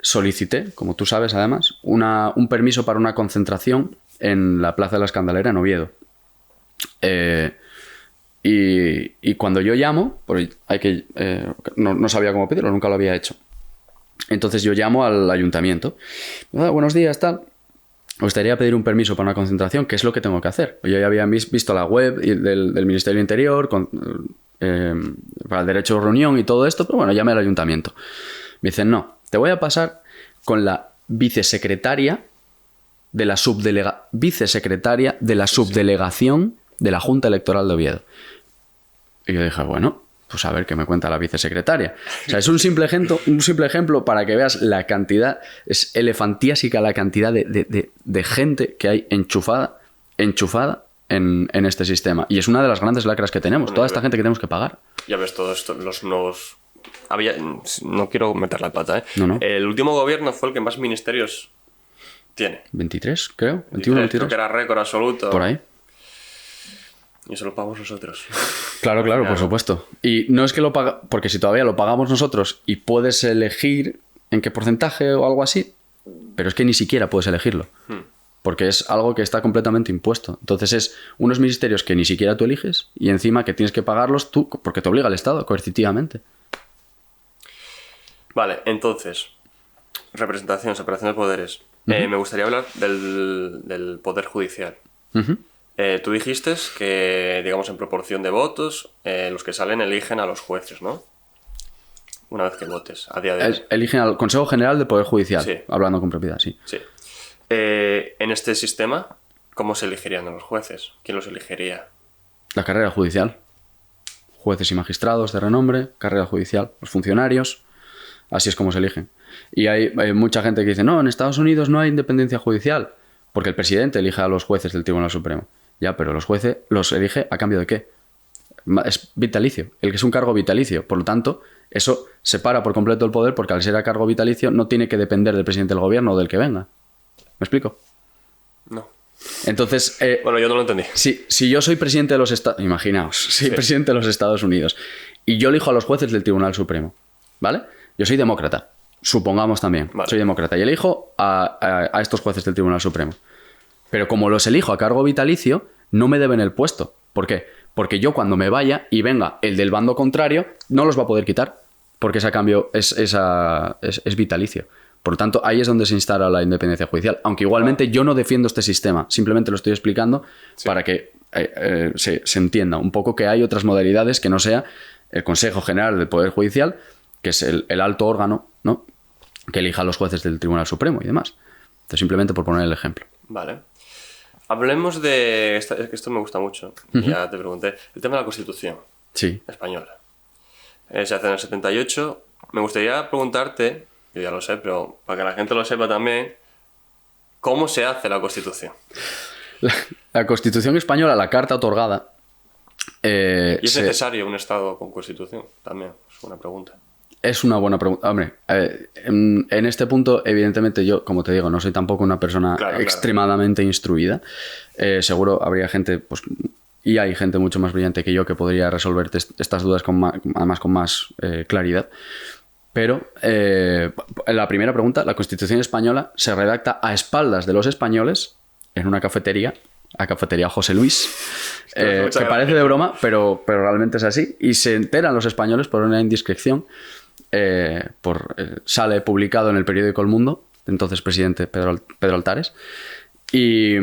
Solicité, como tú sabes además, un permiso para una concentración en la Plaza de la Escandalera en Oviedo. Y cuando yo llamo, porque no sabía cómo pedirlo, nunca lo había hecho. Entonces yo llamo al ayuntamiento. Buenos días, tal. Me gustaría pedir un permiso para una concentración. ¿Qué es lo que tengo que hacer? Yo ya había visto la web del Ministerio del Interior para el derecho de reunión y todo esto, pero bueno, llamé al ayuntamiento. Me dicen, no, te voy a pasar con la vicesecretaria de la subdelegación de la Junta Electoral de Oviedo. Y yo dije, bueno, pues a ver qué me cuenta la vicesecretaria. O sea, es un simple ejemplo para que veas la cantidad, es elefantiásica la cantidad de gente que hay enchufada en este sistema. Y es una de las grandes lacras que tenemos, toda esta gente que tenemos que pagar. Ya ves, todos esto, los nuevos... No quiero meter la pata, ¿eh? No. El último gobierno fue el que más ministerios tiene. 23, creo. 21, 23. Creo que era récord absoluto. Por ahí. Y eso lo pagamos nosotros. Claro, por supuesto. Y no es que lo paga, porque si todavía lo pagamos nosotros y puedes elegir en qué porcentaje o algo así, pero es que ni siquiera puedes elegirlo. Porque es algo que está completamente impuesto. Entonces es unos ministerios que ni siquiera tú eliges y encima que tienes que pagarlos tú porque te obliga el Estado coercitivamente. Vale, entonces, separación de poderes. Me gustaría hablar del Poder Judicial. Tú dijiste que, digamos, en proporción de votos, los que salen eligen a los jueces, ¿no? Una vez que votes, a día de hoy. Eligen al Consejo General del Poder Judicial, sí. Hablando con propiedad, sí. Sí. En este sistema, ¿cómo se elegirían a los jueces? ¿Quién los elegiría? La carrera judicial. Jueces y magistrados de renombre, carrera judicial, los funcionarios. Así es como se eligen. Y hay mucha gente que dice, no, en Estados Unidos no hay independencia judicial, porque el presidente elige a los jueces del Tribunal Supremo. Ya, pero los jueces los elige ¿a cambio de qué? Es vitalicio, el que es un cargo vitalicio. Por lo tanto, eso separa por completo el poder, porque al ser a cargo vitalicio no tiene que depender del presidente del gobierno o del que venga. ¿Me explico? No. Entonces... bueno, yo no lo entendí. Si yo soy presidente de los Estados... Imaginaos, soy presidente de los Estados Unidos y yo elijo a los jueces del Tribunal Supremo, ¿vale? Yo soy demócrata, supongamos también. Vale. Soy demócrata y elijo a estos jueces del Tribunal Supremo. Pero como los elijo a cargo vitalicio, no me deben el puesto. ¿Por qué? Porque yo cuando me vaya y venga el del bando contrario, no los va a poder quitar, porque ese cambio es vitalicio. Por lo tanto, ahí es donde se instala la independencia judicial. Aunque igualmente yo no defiendo este sistema, simplemente lo estoy explicando para que se entienda un poco que hay otras modalidades que no sea el Consejo General del Poder Judicial, que es el alto órgano, ¿no?, que elija a los jueces del Tribunal Supremo y demás. Entonces, simplemente por poner el ejemplo. Vale. Hablemos de... Esto me gusta mucho. Ya te pregunté. El tema de la Constitución española. Se hace en el 78. Me gustaría preguntarte, yo ya lo sé, pero para que la gente lo sepa también, ¿cómo se hace la Constitución? La Constitución española, la carta otorgada... ¿Y es necesario un Estado con Constitución? También es una pregunta. Es una buena pregunta. Hombre, en este punto, evidentemente, yo, como te digo, no soy tampoco una persona extremadamente instruida. Seguro habría gente, pues, y hay gente mucho más brillante que yo que podría resolverte estas dudas además con más claridad. Pero la primera pregunta, la Constitución española se redacta a espaldas de los españoles en una cafetería, la cafetería José Luis, que parece de broma, pero realmente es así. Y se enteran los españoles por una indiscreción. Sale publicado en el periódico El Mundo, entonces presidente Pedro Altares, y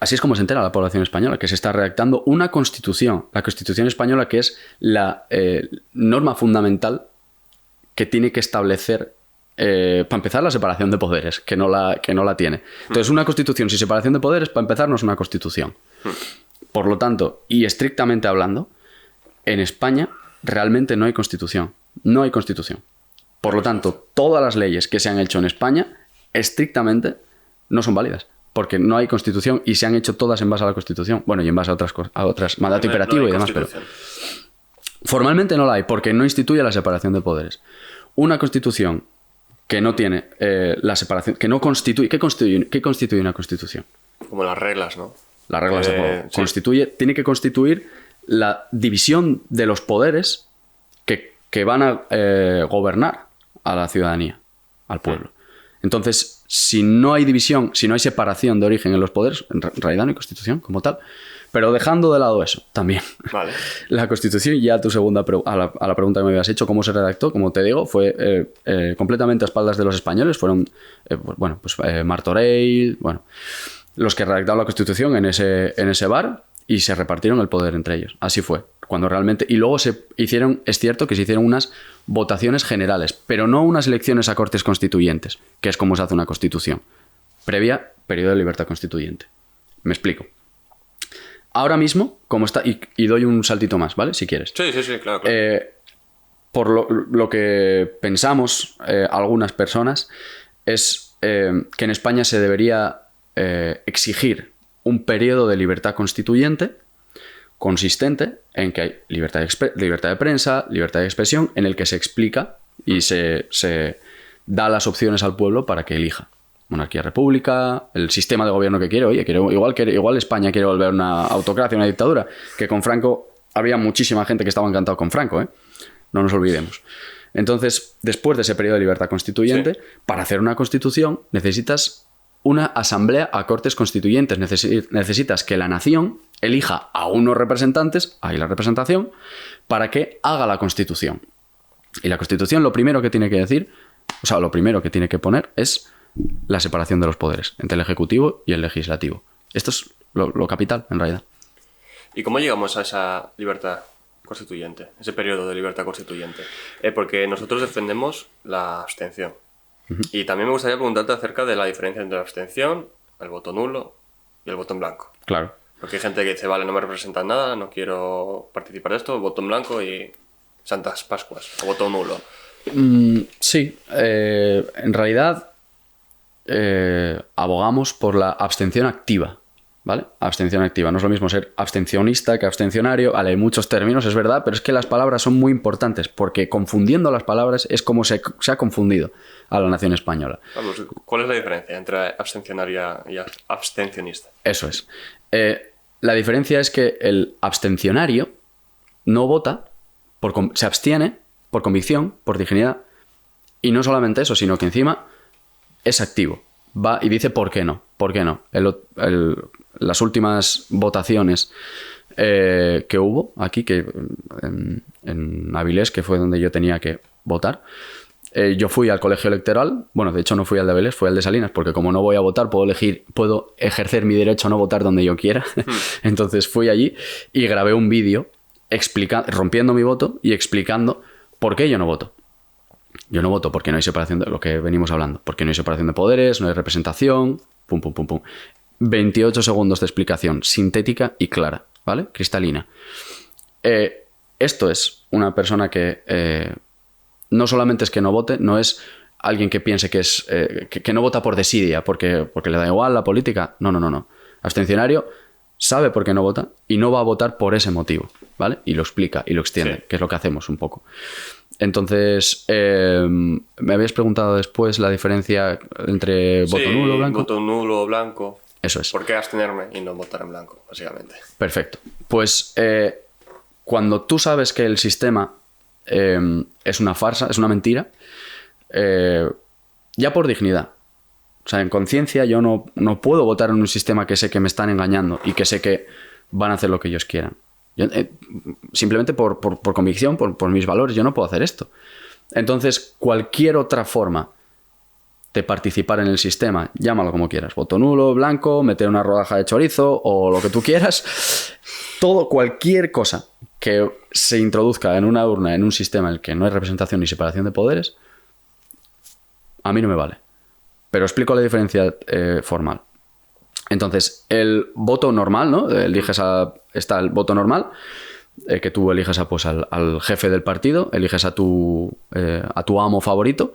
así es como se entera la población española, que se está redactando una constitución, la Constitución española, que es la norma fundamental que tiene que establecer, para empezar, la separación de poderes, que no la tiene. Entonces, una constitución sin separación de poderes, para empezar, no es una constitución. Por lo tanto, y estrictamente hablando, en España realmente no hay constitución. No hay constitución. Por lo tanto, todas las leyes que se han hecho en España, estrictamente, no son válidas. Porque no hay constitución y se han hecho todas en base a la constitución. Bueno, y en base a otras mandato imperativo y demás, pero formalmente no la hay porque no instituye la separación de poderes. Una constitución que no tiene la separación, que no constituye... ¿Qué constituye una constitución? Como las reglas, ¿no? Las reglas de juego. Tiene que constituir la división de los poderes que van a gobernar a la ciudadanía, al pueblo. Entonces, si no hay división, si no hay separación de origen en los poderes, en realidad no hay constitución como tal. Pero dejando de lado eso, también. Vale. La Constitución, ya tu segunda a la pregunta que me habías hecho, ¿cómo se redactó? Como te digo, fue completamente a espaldas de los españoles. Fueron, Martorell, los que redactaron la Constitución en ese bar y se repartieron el poder entre ellos. Así fue. Cuando realmente... Y luego es cierto que se hicieron unas votaciones generales, pero no unas elecciones a Cortes Constituyentes, que es como se hace una Constitución, previa periodo de libertad constituyente. Me explico. Ahora mismo, como está, y doy un saltito más, ¿vale? Si quieres. Sí, claro. Por lo que pensamos algunas personas es que en España se debería exigir un periodo de libertad constituyente consistente en que hay libertad de prensa, libertad de expresión, en el que se explica y se da las opciones al pueblo para que elija. Monarquía, república, el sistema de gobierno que quiere. Oye, igual España quiere volver a una autocracia, una dictadura, que con Franco había muchísima gente que estaba encantado con Franco, ¿eh? No nos olvidemos. Entonces, después de ese periodo de libertad constituyente, sí, para hacer una constitución necesitas una asamblea a Cortes Constituyentes. Necesitas que la nación elija a unos representantes, ahí la representación, para que haga la constitución. Y la constitución lo primero que tiene que decir, lo primero que tiene que poner es la separación de los poderes entre el ejecutivo y el legislativo. Esto es lo capital, en realidad. ¿Y cómo llegamos a esa libertad constituyente, ese periodo de libertad constituyente? Porque nosotros defendemos la abstención. Uh-huh. Y también me gustaría preguntarte acerca de la diferencia entre la abstención, el voto nulo y el voto en blanco. Claro. Porque hay gente que dice, vale, no me representan nada, no quiero participar de esto, voto en blanco y Santas Pascuas, o voto nulo. Sí, en realidad abogamos por la abstención activa, ¿vale? Abstención activa. No es lo mismo ser abstencionista que abstencionario. Vale, hay muchos términos, es verdad, pero es que las palabras son muy importantes, porque confundiendo las palabras es como se ha confundido a la nación española. Vamos, ¿cuál es la diferencia entre abstencionaria y abstencionista? Eso es. La diferencia es que el abstencionario no vota, se abstiene por convicción, por dignidad, y no solamente eso, sino que encima es activo. Va y dice por qué no. ¿Por qué no? Las últimas votaciones que hubo aquí, que en Avilés, que fue donde yo tenía que votar, yo fui al colegio electoral. Bueno, de hecho no fui al de Avilés, fui al de Salinas, porque como no voy a votar, puedo ejercer mi derecho a no votar donde yo quiera. Entonces fui allí y grabé un vídeo rompiendo mi voto y explicando por qué yo no voto. Yo no voto porque no hay separación de lo que venimos hablando, porque no hay separación de poderes, no hay representación, pum. 28 segundos de explicación sintética y clara, ¿vale? Cristalina. Esto es una persona que no solamente es que no vote, no es alguien que piense que no vota por desidia, porque le da igual la política. No. Abstencionario sabe por qué no vota y no va a votar por ese motivo, ¿vale? Y lo explica y lo extiende, sí, que es lo que hacemos un poco. Entonces, me habías preguntado después la diferencia entre voto nulo o blanco. Voto nulo o blanco. Eso es. ¿Por qué abstenerme y no votar en blanco, básicamente? Perfecto. Pues cuando tú sabes que el sistema es una farsa, es una mentira, ya por dignidad. O sea, en conciencia yo no puedo votar en un sistema que sé que me están engañando y que sé que van a hacer lo que ellos quieran. Simplemente por convicción, por mis valores, yo no puedo hacer esto. Entonces, cualquier otra forma de participar en el sistema, llámalo como quieras, voto nulo, blanco, meter una rodaja de chorizo o lo que tú quieras, cualquier cosa que se introduzca en una urna, en un sistema en el que no hay representación ni separación de poderes, a mí no me vale. Pero explico la diferencia formal. Entonces, el voto normal, ¿no? Está el voto normal, que tú eliges al jefe del partido, eliges a tu amo favorito.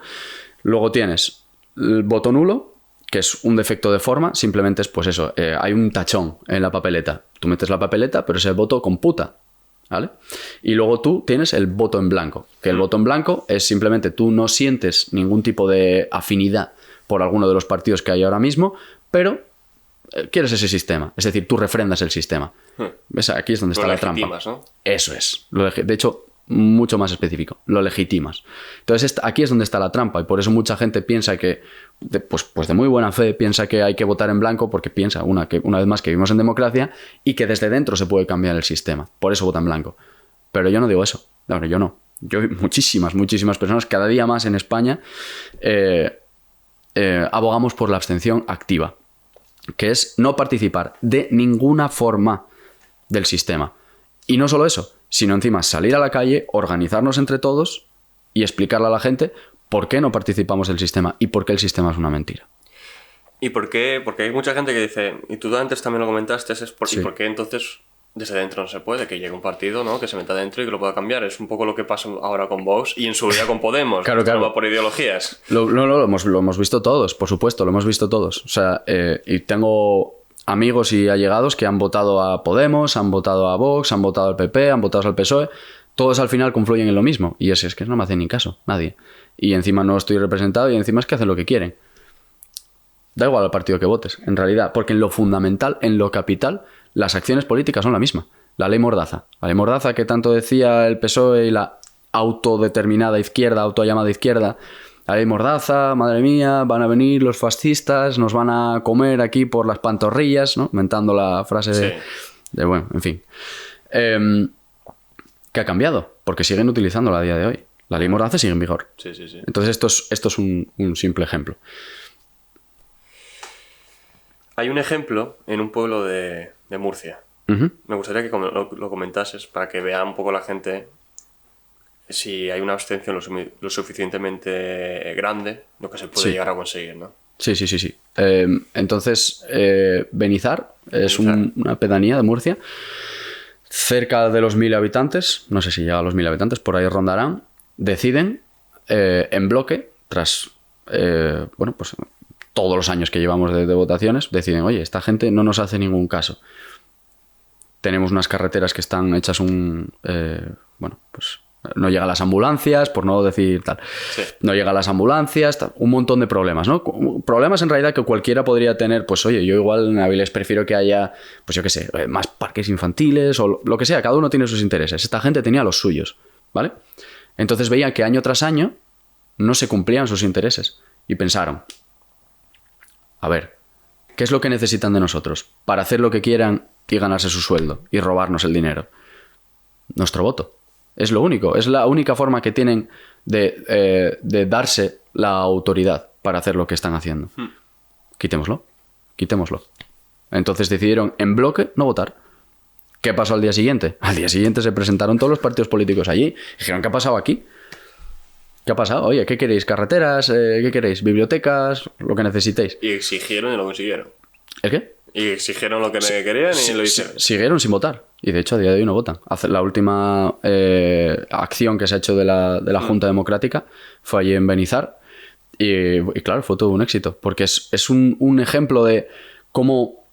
Luego tienes el voto nulo, que es un defecto de forma, simplemente es pues eso, hay un tachón en la papeleta. Tú metes la papeleta, pero ese voto computa, ¿vale? Y luego tú tienes el voto en blanco, que el voto en blanco es simplemente tú no sientes ningún tipo de afinidad por alguno de los partidos que hay ahora mismo, pero quieres ese sistema. Es decir, tú refrendas el sistema. ¿Ves? Aquí es donde está la trampa. ¿No? Eso es. De hecho, mucho más específico, lo legitimas. Entonces aquí es donde está la trampa y por eso mucha gente piensa que, pues de muy buena fe, piensa que hay que votar en blanco porque piensa, una vez más, que vivimos en democracia y que desde dentro se puede cambiar el sistema. Por eso vota en blanco. Pero yo no digo eso. No, yo no. Yo muchísimas personas, cada día más en España, abogamos por la abstención activa, que es no participar de ninguna forma del sistema. Y no solo eso, sino encima salir a la calle, organizarnos entre todos y explicarle a la gente por qué no participamos del sistema y por qué el sistema es una mentira. ¿Y por qué? Porque hay mucha gente que dice, y tú antes también lo comentaste, ¿y Sí. por qué entonces desde dentro no se puede? Que llegue un partido, ¿no?, que se meta dentro y que lo pueda cambiar. Es un poco lo que pasa ahora con Vox y en su día con Podemos. Claro. No va por ideologías. Lo hemos visto todos, por supuesto, lo hemos visto todos. O sea, y tengo amigos y allegados que han votado a Podemos, han votado a Vox, han votado al PP, han votado al PSOE. Todos al final confluyen en lo mismo. Y es que no me hacen ni caso, nadie. Y encima no estoy representado y encima es que hacen lo que quieren. Da igual al partido que votes, en realidad. Porque en lo fundamental, en lo capital, las acciones políticas son la misma. La ley Mordaza. La ley Mordaza que tanto decía el PSOE y la autodeterminada izquierda, autollamada izquierda. La ley Mordaza, madre mía, van a venir los fascistas, nos van a comer aquí por las pantorrillas, ¿no? Mentando la frase de bueno, en fin. ¿Qué ha cambiado? Porque siguen utilizándola a día de hoy. La ley Mordaza sigue en vigor. Sí. Entonces esto es un simple ejemplo. Hay un ejemplo en un pueblo de Murcia. Uh-huh. Me gustaría que lo comentases para que vea un poco la gente si hay una abstención lo suficientemente grande, lo que se puede llegar a conseguir, ¿no? Sí. Entonces, Benizar es una pedanía de Murcia, cerca de los 1000 habitantes, no sé si llega a los 1000 habitantes, por ahí rondarán, deciden en bloque, tras, pues todos los años que llevamos de votaciones, deciden, oye, esta gente no nos hace ningún caso. Tenemos unas carreteras que están hechas pues no llegan las ambulancias, por no decir tal. Sí. No llegan las ambulancias, un montón de problemas, ¿no? Problemas en realidad que cualquiera podría tener, pues oye, yo igual en Avilés prefiero que haya, pues yo qué sé, más parques infantiles o lo que sea, cada uno tiene sus intereses. Esta gente tenía los suyos, ¿vale? Entonces veían que año tras año no se cumplían sus intereses y pensaron, a ver, ¿qué es lo que necesitan de nosotros para hacer lo que quieran y ganarse su sueldo y robarnos el dinero? Nuestro voto. Es lo único. Es la única forma que tienen de darse la autoridad para hacer lo que están haciendo. Quitémoslo. Entonces decidieron en bloque no votar. ¿Qué pasó al día siguiente? Al día siguiente se presentaron todos los partidos políticos allí. Dijeron, ¿qué ha pasado aquí? ¿Qué ha pasado? Oye, ¿qué queréis? ¿Carreteras? ¿Qué queréis? ¿Bibliotecas? Lo que necesitéis. Y exigieron y lo consiguieron. ¿El qué? Y exigieron lo que querían y lo hicieron. Siguieron sin votar. Y de hecho a día de hoy no votan. La última acción que se ha hecho de la Junta Democrática fue allí en Benizar. Y claro, fue todo un éxito. Porque es un ejemplo de cómo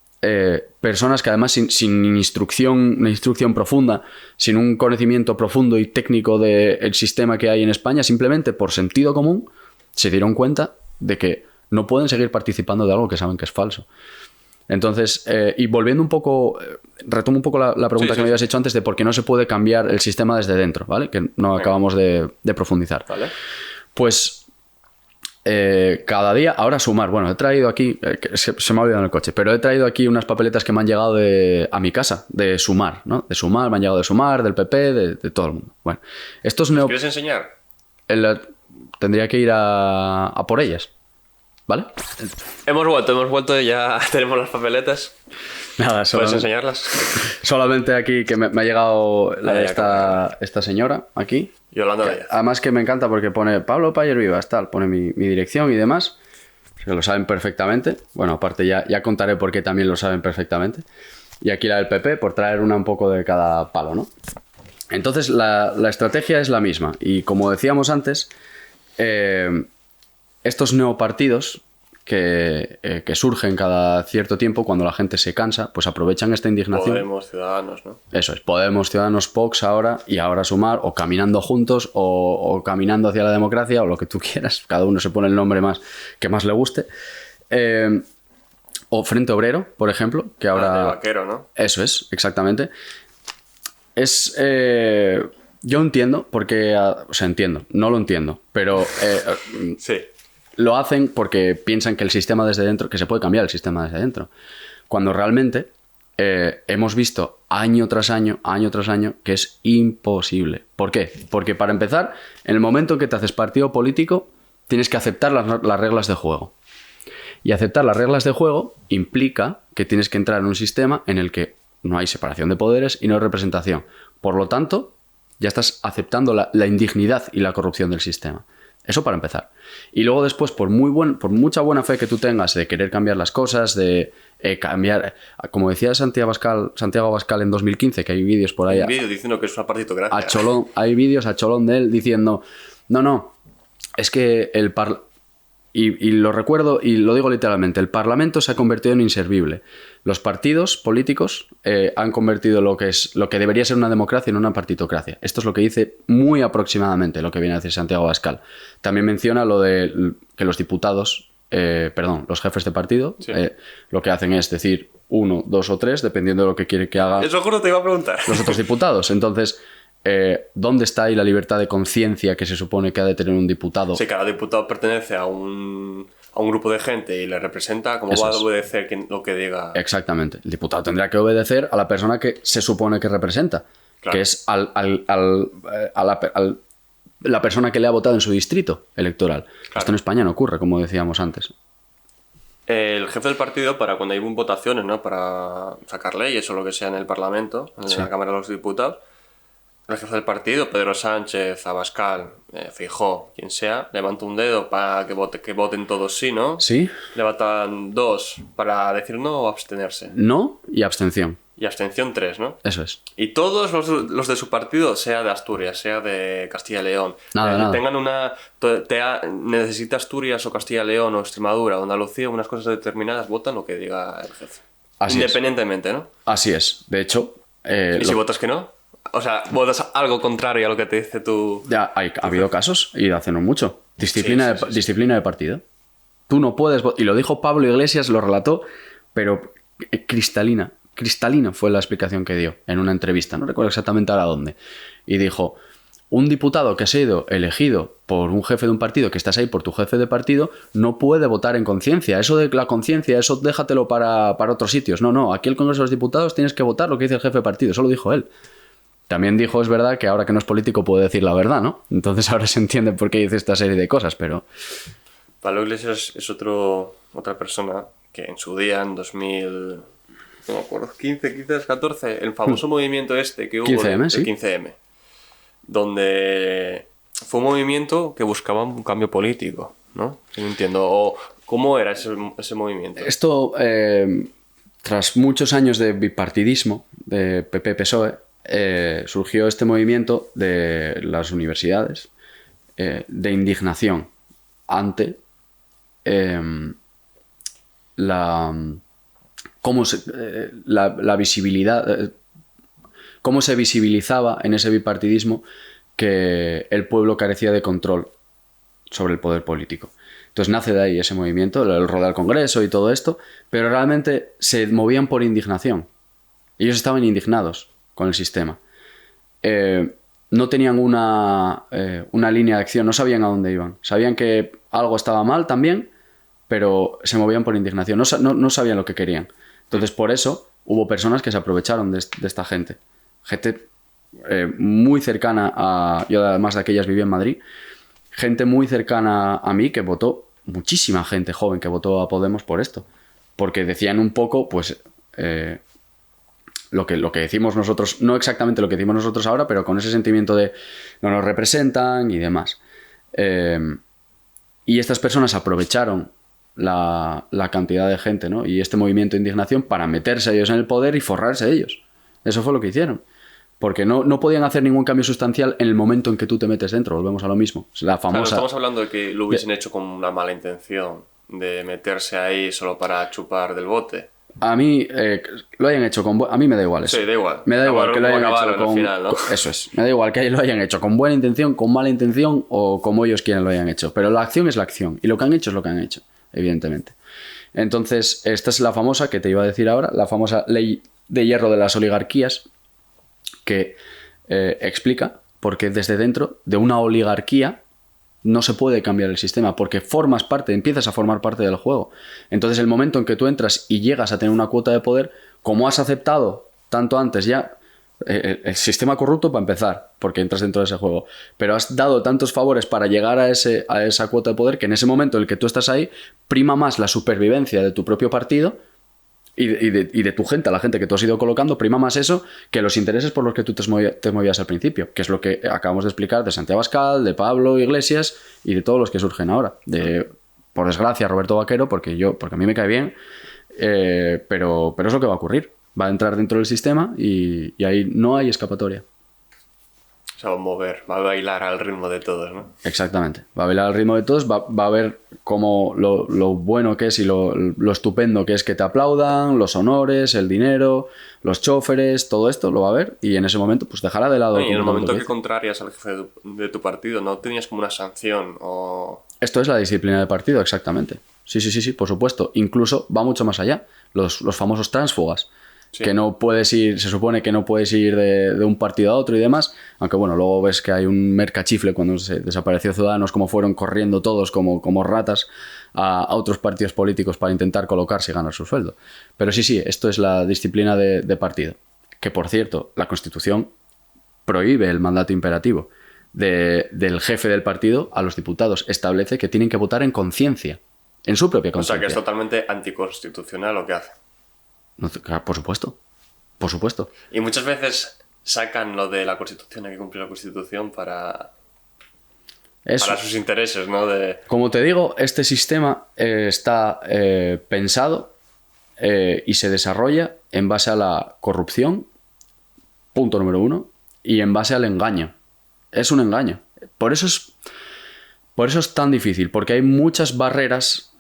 personas que además sin una instrucción profunda, sin un conocimiento profundo y técnico del sistema que hay en España, simplemente por sentido común, se dieron cuenta de que no pueden seguir participando de algo que saben que es falso. Entonces, y volviendo un poco, retomo un poco la pregunta que me habías hecho antes de por qué no se puede cambiar el sistema desde dentro, ¿vale? Que no acabamos de profundizar. ¿Vale? Pues cada día, ahora Sumar, bueno, he traído aquí, se me ha olvidado en el coche, pero he traído aquí unas papeletas que me han llegado a mi casa, de Sumar, ¿no? De Sumar, me han llegado de Sumar, del PP, de todo el mundo. Bueno, estos ¿Quieres enseñar? Tendría que ir a por ellas. ¿Vale? Hemos vuelto, ya tenemos las papeletas. Nada, ¿Puedes enseñarlas? Solamente aquí que me ha llegado esta señora aquí. Yolanda Díaz. Además que me encanta porque pone Pablo Payer Vivas, tal, pone mi dirección y demás. Que lo saben perfectamente. Bueno, aparte ya contaré por qué también lo saben perfectamente. Y aquí la del PP, por traer una un poco de cada palo, ¿no? Entonces la estrategia es la misma. Y como decíamos antes, estos neopartidos que surgen cada cierto tiempo, cuando la gente se cansa, pues aprovechan esta indignación. Podemos, Ciudadanos, ¿no? Eso es, Podemos, Ciudadanos, Vox ahora, y ahora Sumar, o Caminando Juntos, o Caminando hacia la democracia, o lo que tú quieras. Cada uno se pone el nombre que más le guste. O Frente Obrero, por ejemplo, que ahora... de vaquero, ¿no? Eso es, exactamente. Es yo entiendo porque... o sea, entiendo. No lo entiendo. Pero Sí. lo hacen porque piensan que el sistema desde dentro... Que se puede cambiar el sistema desde dentro. Cuando realmente hemos visto año tras año, que es imposible. ¿Por qué? Porque para empezar, en el momento en que te haces partido político, tienes que aceptar las reglas de juego. Y aceptar las reglas de juego implica que tienes que entrar en un sistema en el que no hay separación de poderes y no hay representación. Por lo tanto, ya estás aceptando la indignidad y la corrupción del sistema. Eso para empezar. Y luego después, por mucha buena fe que tú tengas de querer cambiar las cosas, de cambiar... Como decía Santiago Abascal en 2015, que hay vídeos por ahí... Hay vídeos diciendo que es una partitocracia. Hay vídeos a cholón de él diciendo... No, es que el Parlamento... Y lo recuerdo y lo digo literalmente, el Parlamento se ha convertido en inservible. Los partidos políticos han convertido lo que debería ser una democracia en una partitocracia. Esto es lo que dice muy aproximadamente lo que viene a decir Santiago Abascal. También menciona lo de que los diputados, los jefes de partido, sí, lo que hacen es decir 1, 2 o 3, dependiendo de lo que quiere que haga. Eso juro te iba a preguntar. Los otros diputados. Entonces... ¿dónde está ahí la libertad de conciencia que se supone que ha de tener un diputado? Sí, cada diputado pertenece a un grupo de gente y le representa. ¿Cómo va a obedecer lo que diga? Exactamente. El diputado tendrá que obedecer a la persona que se supone que representa, claro, que es la persona que le ha votado en su distrito electoral. Claro. Esto en España no ocurre, como decíamos antes. El jefe del partido, para cuando hay votaciones, ¿no?, para sacar leyes o lo que sea en el Parlamento, en la Cámara de los Diputados, el jefe del partido, Pedro Sánchez, Abascal, Feijóo, quien sea, levanta un dedo para que voten todos sí, ¿no? Sí. Levantan 2 para decir no o abstenerse. No y abstención. Y abstención 3, ¿no? Eso es. Y todos los de su partido, sea de Asturias, sea de Castilla y León, nada. tengan necesita Asturias o Castilla y León o Extremadura o Andalucía, unas cosas determinadas, votan lo que diga el jefe. Así independientemente, ¿no? Así es. De hecho... ¿Y si votas que no? O sea, votas algo contrario a lo que te dice tu... Ya, ha habido casos, y hace no mucho. Disciplina de partido. Tú no puedes... Y lo dijo Pablo Iglesias, lo relató, pero cristalina fue la explicación que dio en una entrevista. No recuerdo exactamente ahora dónde. Y dijo, un diputado que ha sido elegido por un jefe de un partido, que estás ahí por tu jefe de partido, no puede votar en conciencia. Eso de la conciencia, eso déjatelo para otros sitios. No, aquí el Congreso de los Diputados tienes que votar lo que dice el jefe de partido. Eso lo dijo él. También dijo, es verdad, que ahora que no es político puede decir la verdad, ¿no? Entonces ahora se entiende por qué dice esta serie de cosas, pero... Pablo Iglesias es otra persona que en su día, en 2000... No me acuerdo, 15, 14, el famoso movimiento que hubo 15M, ¿sí? 15M, donde fue un movimiento que buscaba un cambio político, ¿no? No entiendo. O ¿cómo era ese movimiento? Esto, tras muchos años de bipartidismo, de PP-PSOE, surgió este movimiento de las universidades de indignación ante la visibilidad, cómo se visibilizaba en ese bipartidismo que el pueblo carecía de control sobre el poder político. Entonces nace de ahí ese movimiento, el rol del Congreso y todo esto, pero realmente se movían por indignación. Ellos estaban indignados con el sistema. No tenían una línea de acción, no sabían a dónde iban. Sabían que algo estaba mal también, pero se movían por indignación, no sabían lo que querían. Entonces, por eso, hubo personas que se aprovecharon de esta gente. Gente muy cercana a... Yo, además de aquellas, viví en Madrid. Gente muy cercana a mí que votó, muchísima gente joven que votó a Podemos por esto. Porque decían un poco, pues... Lo que decimos nosotros, no exactamente lo que decimos nosotros ahora, pero con ese sentimiento de no nos representan y demás. Y estas personas aprovecharon la cantidad de gente, ¿no?, y este movimiento de indignación para meterse ellos en el poder y forrarse de ellos. Eso fue lo que hicieron. Porque no podían hacer ningún cambio sustancial en el momento en que tú te metes dentro. Volvemos a lo mismo. La famosa... Claro, estamos hablando de que lo hubiesen hecho con una mala intención, de meterse ahí solo para chupar del bote. A mí lo hayan hecho con... A mí me da igual eso. Sí, da igual. Me da igual que lo hayan hecho con... Final, ¿no? Eso es. Me da igual que lo hayan hecho con buena intención, con mala intención o como ellos quieren lo hayan hecho. Pero la acción es la acción. Y lo que han hecho es lo que han hecho, evidentemente. Entonces, esta es la famosa, que te iba a decir ahora, la famosa ley de hierro de las oligarquías, que explica porque desde dentro de una oligarquía no se puede cambiar el sistema, porque empiezas a formar parte del juego. Entonces el momento en que tú entras y llegas a tener una cuota de poder, como has aceptado tanto antes ya el sistema corrupto para empezar, porque entras dentro de ese juego, pero has dado tantos favores para llegar a esa cuota de poder que en ese momento en el que tú estás ahí, prima más la supervivencia de tu propio partido y de tu gente, a la gente que tú has ido colocando, prima más eso que los intereses por los que tú te movías al principio, que es lo que acabamos de explicar de Santiago Abascal, de Pablo Iglesias y de todos los que surgen ahora. Por desgracia, Roberto Vaquero, porque a mí me cae bien, pero es lo que va a ocurrir. Va a entrar dentro del sistema y ahí no hay escapatoria. Se va a mover, va a bailar al ritmo de todos, ¿no? Exactamente. Va a bailar al ritmo de todos, va a ver cómo lo bueno que es y lo estupendo que es que te aplaudan, los honores, el dinero, los choferes, todo esto lo va a ver y en ese momento pues dejará de lado... Y en el momento que contrarias al jefe de tu partido, ¿no tenías como una sanción o...? Esto es la disciplina de partido, exactamente. Sí, por supuesto. Incluso va mucho más allá. Los famosos tránsfugas. Sí. Que no puedes ir, se supone que no puedes ir de un partido a otro y demás, aunque bueno, luego ves que hay un mercachifle cuando se desapareció Ciudadanos, como fueron corriendo todos como ratas a otros partidos políticos para intentar colocarse y ganar su sueldo. Pero sí, esto es la disciplina de partido, que por cierto, la Constitución prohíbe el mandato imperativo del jefe del partido a los diputados, establece que tienen que votar en conciencia, en su propia conciencia. O sea que es totalmente anticonstitucional lo que hace. No, por supuesto. Y muchas veces sacan lo de la Constitución, hay que cumplir la Constitución para sus intereses, ¿no? Como te digo, este sistema está pensado y se desarrolla en base a la corrupción, punto número 1, y en base al engaño. Es un engaño. Por eso es tan difícil, porque hay muchas barreras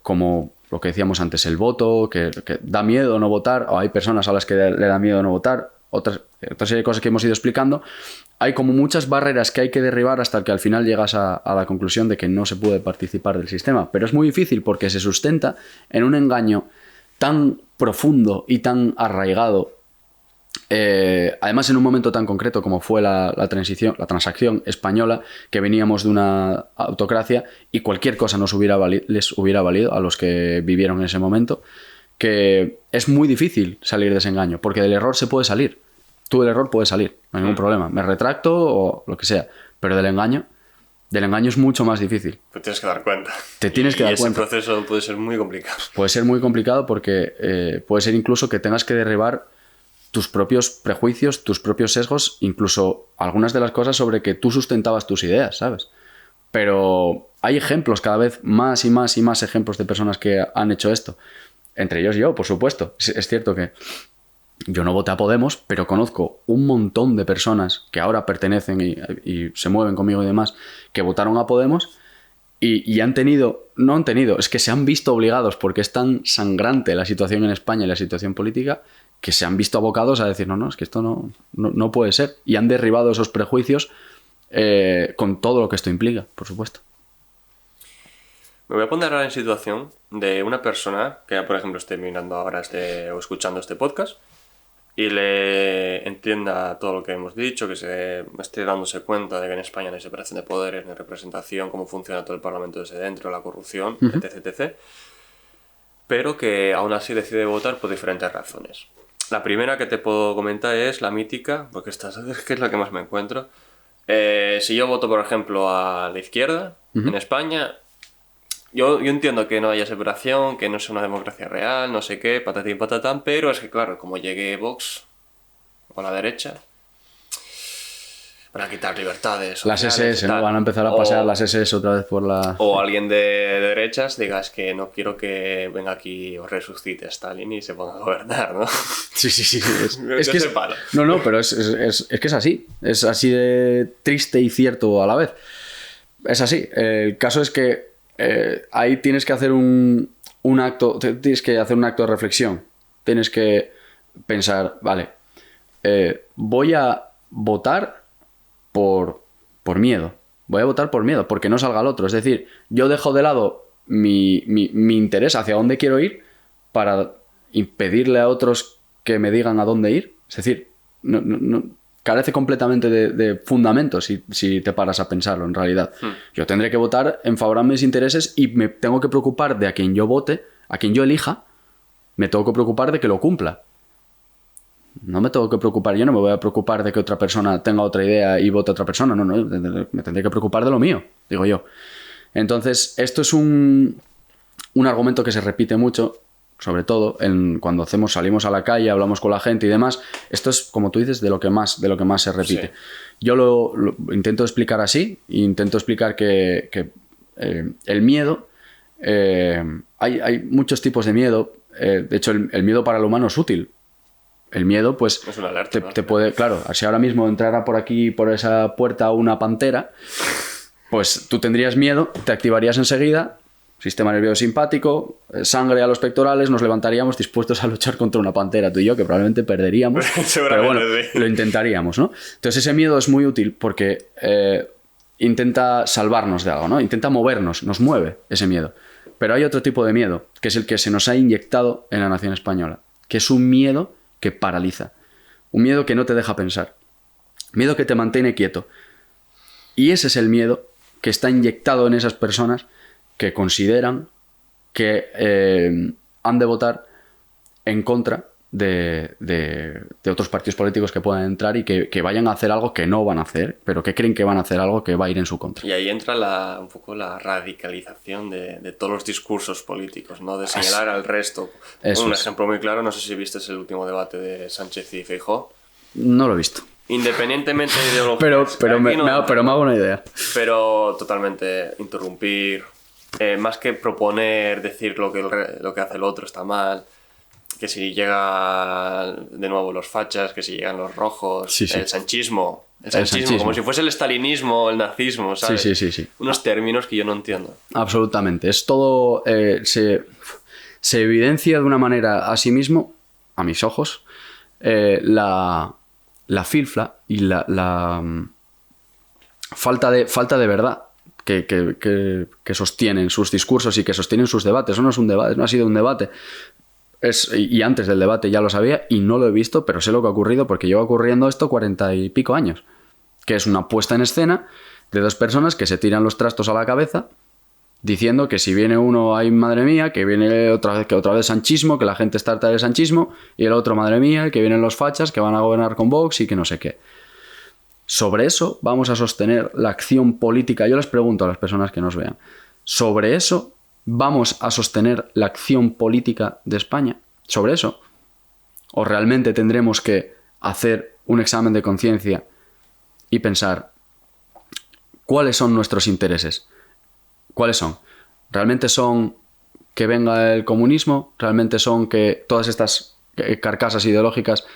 como... lo que decíamos antes, el voto, que da miedo no votar, o hay personas a las que le da miedo no votar, otra serie de cosas que hemos ido explicando. Hay como muchas barreras que hay que derribar hasta que al final llegas a la conclusión de que no se puede participar del sistema. Pero es muy difícil porque se sustenta en un engaño tan profundo y tan arraigado, además en un momento tan concreto como fue la transacción española, que veníamos de una autocracia y cualquier cosa les hubiera valido a los que vivieron en ese momento, que es muy difícil salir de ese engaño, porque del error se puede salir. Tú del error puedes salir, no hay ningún problema, me retracto o lo que sea, pero del engaño es mucho más difícil. Te tienes que dar cuenta. Te tienes que dar cuenta. Y ese proceso puede ser muy complicado. Puede ser muy complicado porque puede ser incluso que tengas que derribar tus propios prejuicios, tus propios sesgos, incluso algunas de las cosas sobre que tú sustentabas tus ideas, ¿sabes? Pero hay ejemplos, cada vez más y más y más ejemplos de personas que han hecho esto. Entre ellos yo, por supuesto. Es cierto que yo no voté a Podemos, pero conozco un montón de personas que ahora pertenecen y se mueven conmigo y demás, que votaron a Podemos y es que se han visto obligados, porque es tan sangrante la situación en España y la situación política, que se han visto abocados a decir, no, es que esto no puede ser. Y han derribado esos prejuicios con todo lo que esto implica, por supuesto. Me voy a poner ahora en situación de una persona que, por ejemplo, esté mirando ahora o escuchando este podcast y le entienda todo lo que hemos dicho, que se esté dándose cuenta de que en España no hay separación de poderes, ni representación, cómo funciona todo el Parlamento desde dentro, la corrupción, etc. Pero que aún así decide votar por diferentes razones. La primera que te puedo comentar es la mítica, porque esta es que es la que más me encuentro. Si yo voto, por ejemplo, a la izquierda en España, yo entiendo que no haya separación, que no sea una democracia real, no sé qué, patatín patatán, pero es que claro, como llegue Vox o la derecha, van a quitar libertades. Las SS, ¿no? Van a empezar a pasear las SS otra vez por la... O alguien de derechas diga, es que no quiero que venga aquí o resucite Stalin y se ponga a gobernar, ¿no? Sí. Es que no, pero es que es así. Es así de triste y cierto a la vez. Es así. El caso es que ahí tienes que hacer un acto de reflexión. Tienes que pensar, vale, voy a votar por miedo. Voy a votar por miedo, porque no salga el otro. Es decir, yo dejo de lado mi interés hacia dónde quiero ir para impedirle a otros que me digan a dónde ir. Es decir, no, carece completamente de fundamentos si te paras a pensarlo, en realidad. Yo tendré que votar en favor de mis intereses y me tengo que preocupar de a quien yo vote, a quien yo elija, me tengo que preocupar de que lo cumpla. No me tengo que preocupar, yo no me voy a preocupar de que otra persona tenga otra idea y vote a otra persona, no, me tendré que preocupar de lo mío, digo yo. Entonces, esto es un argumento que se repite mucho, sobre todo cuando salimos a la calle, hablamos con la gente y demás. Esto es, como tú dices, de lo que más se repite. Sí. Yo lo intento explicar así, intento explicar que el miedo, hay muchos tipos de miedo. De hecho, el miedo para el humano es útil. El miedo, pues, es una alerta, ¿no? te puede... Claro, si ahora mismo entrara por aquí, por esa puerta, una pantera, pues tú tendrías miedo, te activarías enseguida, sistema nervioso simpático, sangre a los pectorales, nos levantaríamos dispuestos a luchar contra una pantera, tú y yo, que probablemente perderíamos, pero bueno, sí, lo intentaríamos, ¿no? Entonces ese miedo es muy útil porque intenta salvarnos de algo, ¿no? Intenta movernos, nos mueve ese miedo. Pero hay otro tipo de miedo, que es el que se nos ha inyectado en la nación española, que es un miedo que paraliza, un miedo que no te deja pensar, miedo que te mantiene quieto. Y ese es el miedo que está inyectado en esas personas que consideran que han de votar en contra de otros partidos políticos que puedan entrar y que vayan a hacer algo que no van a hacer, pero que creen que van a hacer algo que va a ir en su contra. Y ahí entra un poco la radicalización de todos los discursos políticos, ¿no? De señalar al resto. Un ejemplo muy claro, no sé si viste el último debate de Sánchez y Feijóo. No lo he visto. Independientemente de ideologías. pero me hago una idea. Pero totalmente interrumpir, más que proponer, decir lo que hace el otro está mal. Que si llega de nuevo los fachas, que si llegan los rojos, sí. El sanchismo, como si fuese el stalinismo, el nazismo, ¿sabes? Sí. Unos términos que yo no entiendo. Absolutamente. Es todo... se evidencia de una manera a sí mismo, a mis ojos, la filfla y la falta de verdad que sostienen sus discursos y que sostienen sus debates. Eso no es un debate, no ha sido un debate. Y antes del debate ya lo sabía y no lo he visto, pero sé lo que ha ocurrido porque lleva ocurriendo esto 40 y pico años. Que es una puesta en escena de dos personas que se tiran los trastos a la cabeza diciendo que si viene uno, ay madre mía, que viene otra vez sanchismo, que la gente está harta del sanchismo, y el otro, madre mía, que vienen los fachas, que van a gobernar con Vox y que no sé qué. Sobre eso vamos a sostener la acción política. Yo les pregunto a las personas que nos vean, sobre eso ¿vamos a sostener la acción política de España? ¿Sobre eso? ¿O realmente tendremos que hacer un examen de conciencia y pensar cuáles son nuestros intereses? ¿Cuáles son? ¿Realmente son que venga el comunismo? ¿Realmente son que todas estas carcasas ideológicas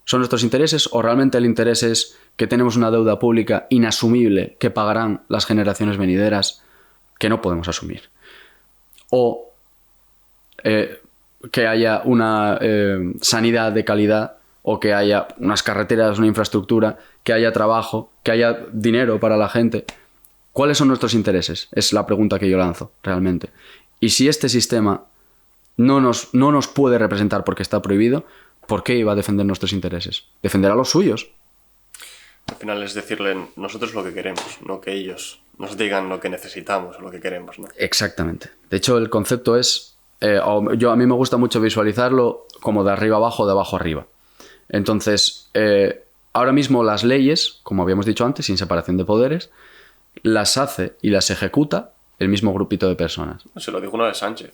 son nuestros intereses? ¿O realmente el interés es que tenemos una deuda pública inasumible que pagarán las generaciones venideras que no podemos asumir? O que haya una sanidad de calidad, o que haya unas carreteras, una infraestructura, que haya trabajo, que haya dinero para la gente. ¿Cuáles son nuestros intereses? Es la pregunta que yo lanzo, realmente. Y si este sistema no nos puede representar porque está prohibido, ¿por qué iba a defender nuestros intereses? Defenderá los suyos. Al final es decirle nosotros lo que queremos, no que ellos nos digan lo que necesitamos o lo que queremos, ¿no? Exactamente. De hecho, el concepto es... a mí me gusta mucho visualizarlo como de arriba abajo, de abajo arriba. Entonces, ahora mismo las leyes, como habíamos dicho antes, sin separación de poderes, las hace y las ejecuta el mismo grupito de personas. Se lo dijo una vez Sánchez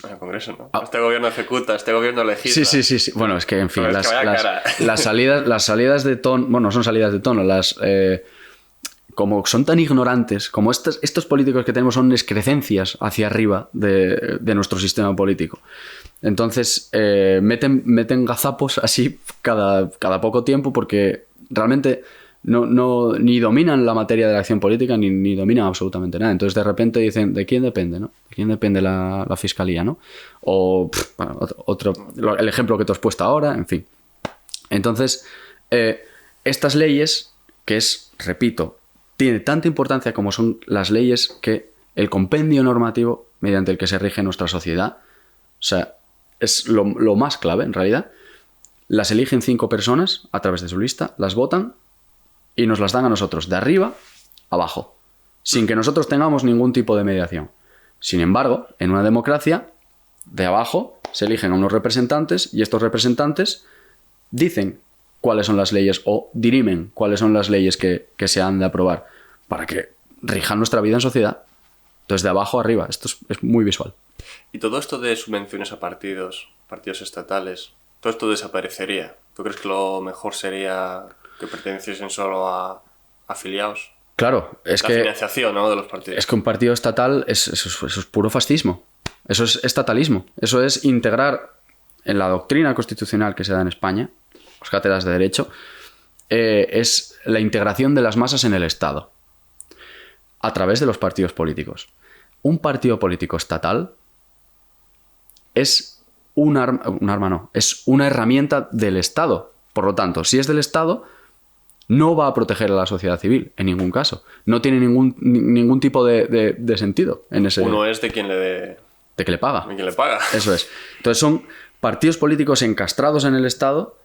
en el Congreso, ¿no? Este gobierno ejecuta, este gobierno legisla. Sí. Bueno, es que, en fin, las salidas de tono... Bueno, no son salidas de tono, como son tan ignorantes, como estos políticos que tenemos son excrecencias hacia arriba de nuestro sistema político. Entonces, meten gazapos así cada poco tiempo porque realmente ni dominan la materia de la acción política ni dominan absolutamente nada. Entonces, de repente dicen, ¿de quién depende, no? ¿De quién depende la fiscalía, no? O el ejemplo que te has puesto ahora, en fin. Entonces, estas leyes, que es, repito, tiene tanta importancia como son las leyes que el compendio normativo mediante el que se rige nuestra sociedad, o sea, es lo más clave en realidad. Las eligen 5 personas a través de su lista, las votan y nos las dan a nosotros de arriba a abajo, sin que nosotros tengamos ningún tipo de mediación. Sin embargo, en una democracia, de abajo se eligen a unos representantes y estos representantes dicen cuáles son las leyes o dirimen cuáles son las leyes que se han de aprobar para que rijan nuestra vida en sociedad. Entonces, de abajo a arriba. Esto es muy visual. Y todo esto de subvenciones a partidos estatales, todo esto desaparecería. ¿Tú crees que lo mejor sería que perteneciesen solo a afiliados? Claro, es la que... financiación, ¿no?, de los partidos. Es que un partido estatal eso es puro fascismo. Eso es estatalismo. Eso es integrar en la doctrina constitucional que se da en España, las cátedras de Derecho, es la integración de las masas en el Estado a través de los partidos políticos. Un partido político estatal es es una herramienta del Estado. Por lo tanto, si es del Estado, no va a proteger a la sociedad civil, en ningún caso. No tiene ningún tipo de sentido en ese... Uno es de quien le... De que le paga. De quien le paga. Eso es. Entonces son partidos políticos encastrados en el Estado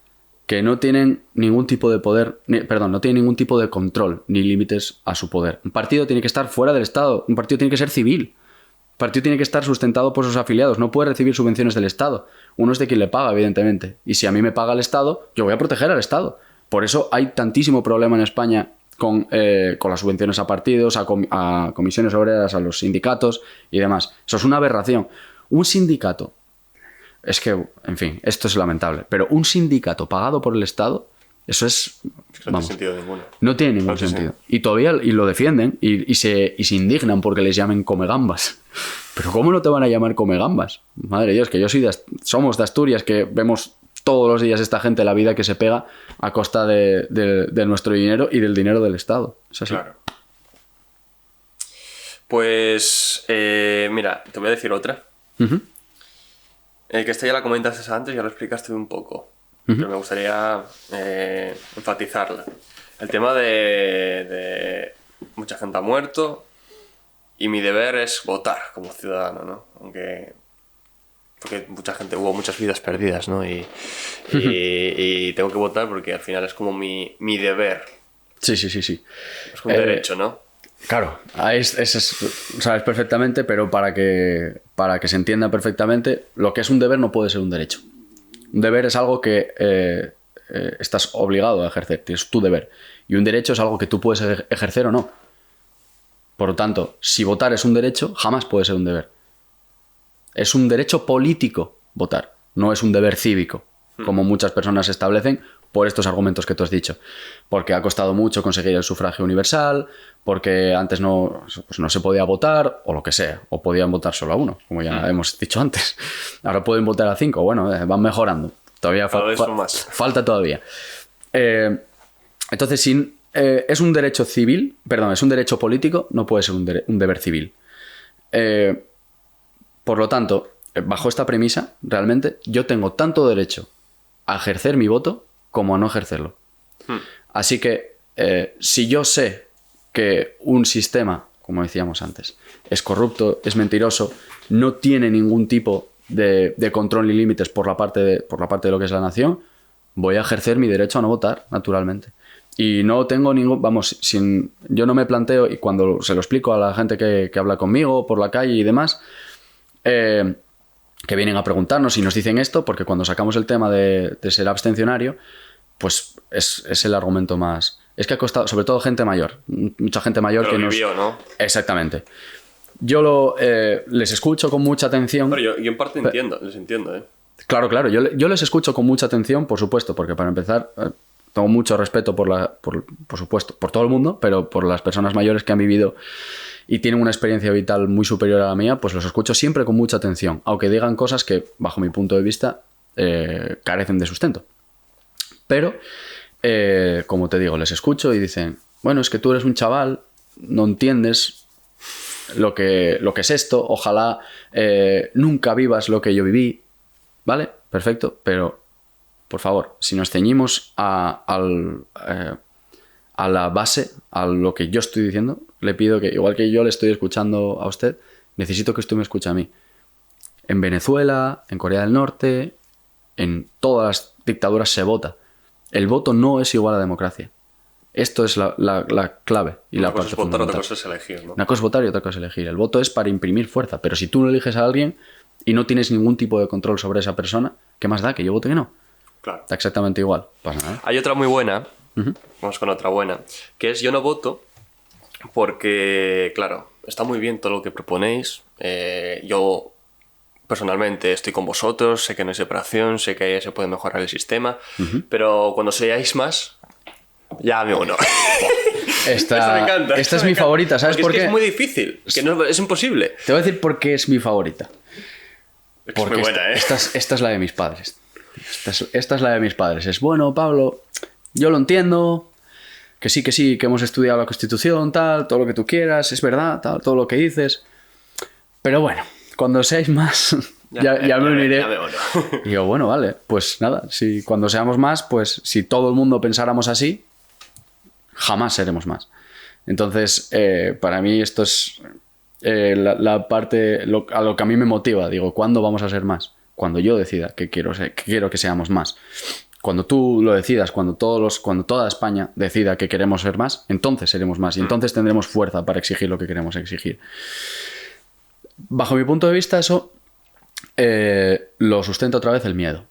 que no tienen ningún tipo de poder, no tienen ningún tipo de control ni límites a su poder. Un partido tiene que estar fuera del Estado. Un partido tiene que ser civil. Un partido tiene que estar sustentado por sus afiliados. No puede recibir subvenciones del Estado. Uno es de quien le paga, evidentemente. Y si a mí me paga el Estado, yo voy a proteger al Estado. Por eso hay tantísimo problema en España con las subvenciones a partidos, a comisiones obreras, a los sindicatos y demás. Eso es una aberración. Un sindicato, es que, en fin, esto es lamentable, pero un sindicato pagado por el Estado, eso es... Es que no tiene sentido ninguno. No tiene ningún sentido. Y todavía lo defienden y se indignan porque les llamen comegambas. Pero ¿cómo no te van a llamar comegambas? Madre de Dios, que somos de Asturias, que vemos todos los días esta gente la vida que se pega a costa de nuestro dinero y del dinero del Estado. Es así. Claro. Pues, mira, te voy a decir otra. Uh-huh. Que esta ya la comentaste antes, ya lo explicaste un poco. Uh-huh. Pero me gustaría enfatizarla. El tema de mucha gente ha muerto y mi deber es votar como ciudadano, ¿no? Porque hubo muchas vidas perdidas, ¿no? Y tengo que votar porque al final es como mi deber. Sí. Es un derecho, ¿no? Claro, sabes perfectamente, pero para que se entienda perfectamente, lo que es un deber no puede ser un derecho. Un deber es algo que estás obligado a ejercer, es tu deber. Y un derecho es algo que tú puedes ejercer o no. Por lo tanto, si votar es un derecho, jamás puede ser un deber. Es un derecho político votar, no es un deber cívico, como muchas personas establecen por estos argumentos que tú has dicho. Porque ha costado mucho conseguir el sufragio universal, porque antes no se podía votar, o lo que sea, o podían votar solo a uno, como ya hemos dicho antes. Ahora pueden votar a 5, bueno, van mejorando. Todavía falta todavía. Entonces, es un derecho civil, es un derecho político, no puede ser un deber civil. Por lo tanto, bajo esta premisa, realmente, yo tengo tanto derecho a ejercer mi voto como a no ejercerlo. Así que, si yo sé que un sistema, como decíamos antes, es corrupto, es mentiroso, no tiene ningún tipo de control ni límites por la parte de lo que es la nación, voy a ejercer mi derecho a no votar, naturalmente. Y no tengo yo no me planteo, y cuando se lo explico a la gente que habla conmigo por la calle y demás, que vienen a preguntarnos y nos dicen esto, porque cuando sacamos el tema de ser abstencionario, pues es el argumento más... Es que ha costado, sobre todo gente mayor, mucha gente mayor pero que vivió, ¿no? Exactamente. Yo les escucho con mucha atención. Pero yo en parte les entiendo, ¿eh? Claro, yo les escucho con mucha atención, por supuesto, porque para empezar... Tengo mucho respeto por supuesto, por todo el mundo, pero por las personas mayores que han vivido y tienen una experiencia vital muy superior a la mía, pues los escucho siempre con mucha atención, aunque digan cosas que, bajo mi punto de vista, carecen de sustento. Pero, como te digo, les escucho y dicen, bueno, es que tú eres un chaval, no entiendes lo que es esto, ojalá nunca vivas lo que yo viví, ¿vale? Perfecto, pero... Por favor, si nos ceñimos a la base, a lo que yo estoy diciendo, le pido que, igual que yo le estoy escuchando a usted, necesito que usted me escuche a mí. En Venezuela, en Corea del Norte, en todas las dictaduras se vota. El voto no es igual a democracia. Esto es la clave y la Una cosa parte es votar, fundamental. otra cosa es elegir, ¿no? Una cosa es votar y otra cosa es elegir. El voto es para imprimir fuerza, pero si tú no eliges a alguien y no tienes ningún tipo de control sobre esa persona, ¿qué más da? Que yo vote que no. Claro. Da exactamente igual. Pasa nada. Hay otra muy buena, vamos con otra buena, que es yo no voto porque, claro, está muy bien todo lo que proponéis. Yo personalmente estoy con vosotros, sé que no hay separación, sé que se puede mejorar el sistema, pero cuando seáis más, ya me uno. Esta me encanta. Esta es mi favorita, ¿sabes porque por es qué? que es muy difícil, que no, es imposible. Te voy a decir por qué es mi favorita. Es Porque muy buena, esta es la de mis padres. Esta es la de mis padres. Es bueno, Pablo, yo lo entiendo, que sí, que hemos estudiado la Constitución, tal, todo lo que tú quieras, es verdad, tal, todo lo que dices. Pero bueno, cuando seáis más, ya me uniré. Y digo, bueno, vale, pues nada, si cuando seamos más, pues si todo el mundo pensáramos así, jamás seremos más. Entonces, para mí esto es la parte, a lo que a mí me motiva. Digo, ¿cuándo vamos a ser más? Cuando yo decida que quiero que seamos más. Cuando tú lo decidas, cuando toda España decida que queremos ser más, entonces seremos más y entonces tendremos fuerza para exigir lo que queremos exigir. Bajo mi punto de vista, eso lo sustenta otra vez el miedo.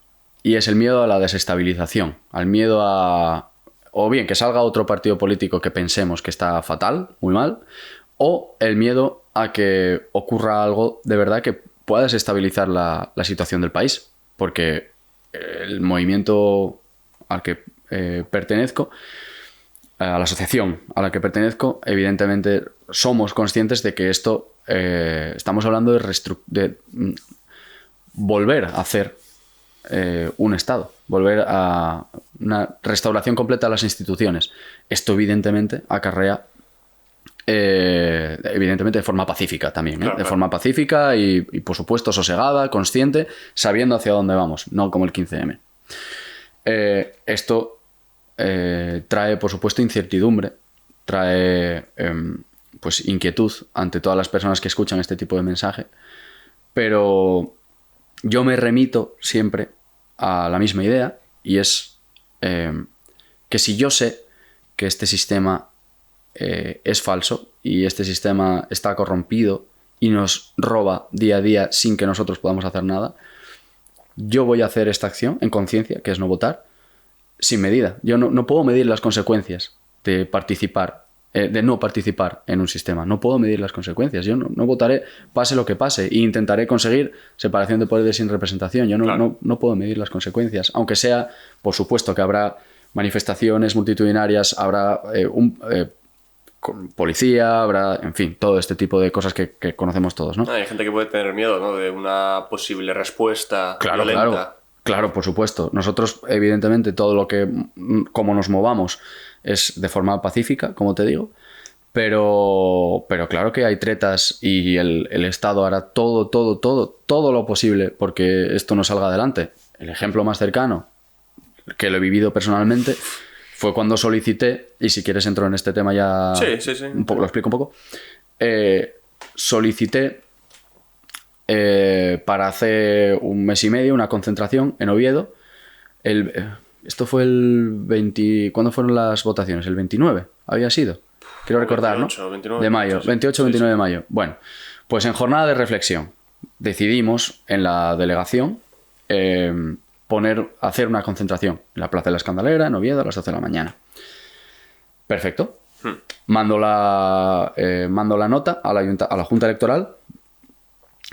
Y es el miedo a la desestabilización, al miedo a... O bien que salga otro partido político que pensemos que está fatal, muy mal, o el miedo a que ocurra algo de verdad que pueda desestabilizar la situación del país. Porque el movimiento al que pertenezco, a la asociación a la que pertenezco, evidentemente somos conscientes de que esto estamos hablando de volver a hacer un Estado, volver a una restauración completa de las instituciones. Esto evidentemente acarrea evidentemente de forma pacífica también, Claro, de forma pacífica y por supuesto sosegada, consciente, sabiendo hacia dónde vamos, no como el 15M. Esto trae por supuesto incertidumbre, trae pues inquietud ante todas las personas que escuchan este tipo de mensaje, pero yo me remito siempre a la misma idea y es que si yo sé que este sistema es falso y este sistema está corrompido y nos roba día a día sin que nosotros podamos hacer nada, yo voy a hacer esta acción en conciencia, que es no votar, sin medida. Yo no puedo medir las consecuencias de participar, de no participar en un sistema. No puedo medir las consecuencias. Yo no votaré pase lo que pase e intentaré conseguir separación de poderes sin representación. Yo no puedo medir las consecuencias, aunque sea, por supuesto, que habrá manifestaciones multitudinarias, habrá con policía, habrá, en fin, todo este tipo de cosas que conocemos todos, ¿no? Hay gente que puede tener miedo, ¿no? De una posible respuesta violenta. Claro, por supuesto. Nosotros, evidentemente, todo lo que, como nos movamos, es de forma pacífica, como te digo, pero claro que hay tretas y el Estado hará todo lo posible porque esto no salga adelante. El ejemplo más cercano, que lo he vivido personalmente, fue cuando solicité, y si quieres entro en este tema ya... Sí. Lo explico un poco. Solicité para hace un mes y medio una concentración en Oviedo. Esto fue el 20... ¿Cuándo fueron las votaciones? ¿El 29? Había sido. Quiero recordar, 28, ¿no? 29, de mayo. 28, 29 sí. de mayo. Bueno, pues en jornada de reflexión decidimos en la delegación hacer una concentración en la Plaza de la Escandalera, en Oviedo, a las 12 de la mañana. Perfecto. Mando la nota a la Junta Electoral,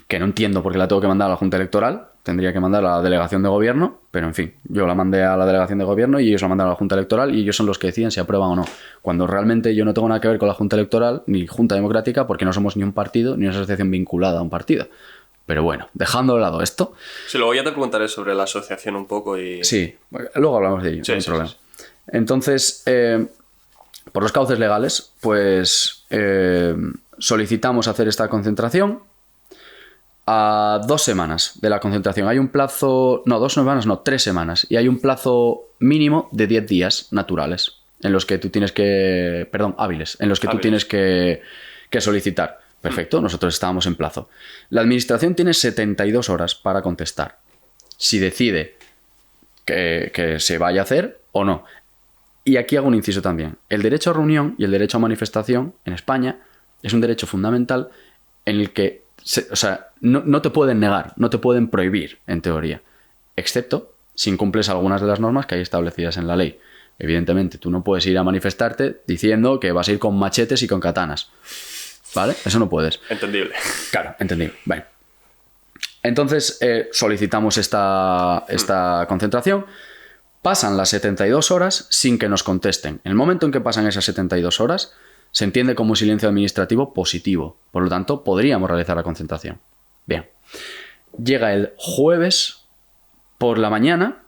que no entiendo por qué la tengo que mandar a la Junta Electoral. Tendría que mandar a la delegación de gobierno, pero en fin, yo la mandé a la delegación de gobierno y ellos la mandaron a la Junta Electoral y ellos son los que deciden si aprueban o no. Cuando realmente yo no tengo nada que ver con la Junta Electoral ni Junta Democrática porque no somos ni un partido ni una asociación vinculada a un partido. Pero bueno, dejando de lado esto... Sí, luego ya te preguntaré sobre la asociación un poco y... Sí, luego hablamos de ello, no hay problema. Sí. Entonces, por los cauces legales, pues solicitamos hacer esta concentración a 2 semanas de la concentración. Hay un plazo... No, 2 semanas, no, 3 semanas. Y hay un plazo mínimo de 10 días naturales en los que tú tienes que... Perdón, hábiles, en los que tú tienes que solicitar. Perfecto, nosotros estábamos en plazo. La administración tiene 72 horas para contestar si decide que se vaya a hacer o no. Y aquí hago un inciso también. El derecho a reunión y el derecho a manifestación en España es un derecho fundamental en el que no te pueden negar, no te pueden prohibir, en teoría, excepto si incumples algunas de las normas que hay establecidas en la ley. Evidentemente, tú no puedes ir a manifestarte diciendo que vas a ir con machetes y con katanas. ¿Vale? Eso no puedes. Entendible. Claro, entendible. Bueno. Entonces, solicitamos esta concentración. Pasan las 72 horas sin que nos contesten. En el momento en que pasan esas 72 horas, se entiende como un silencio administrativo positivo. Por lo tanto, podríamos realizar la concentración. Bien. Llega el jueves por la mañana.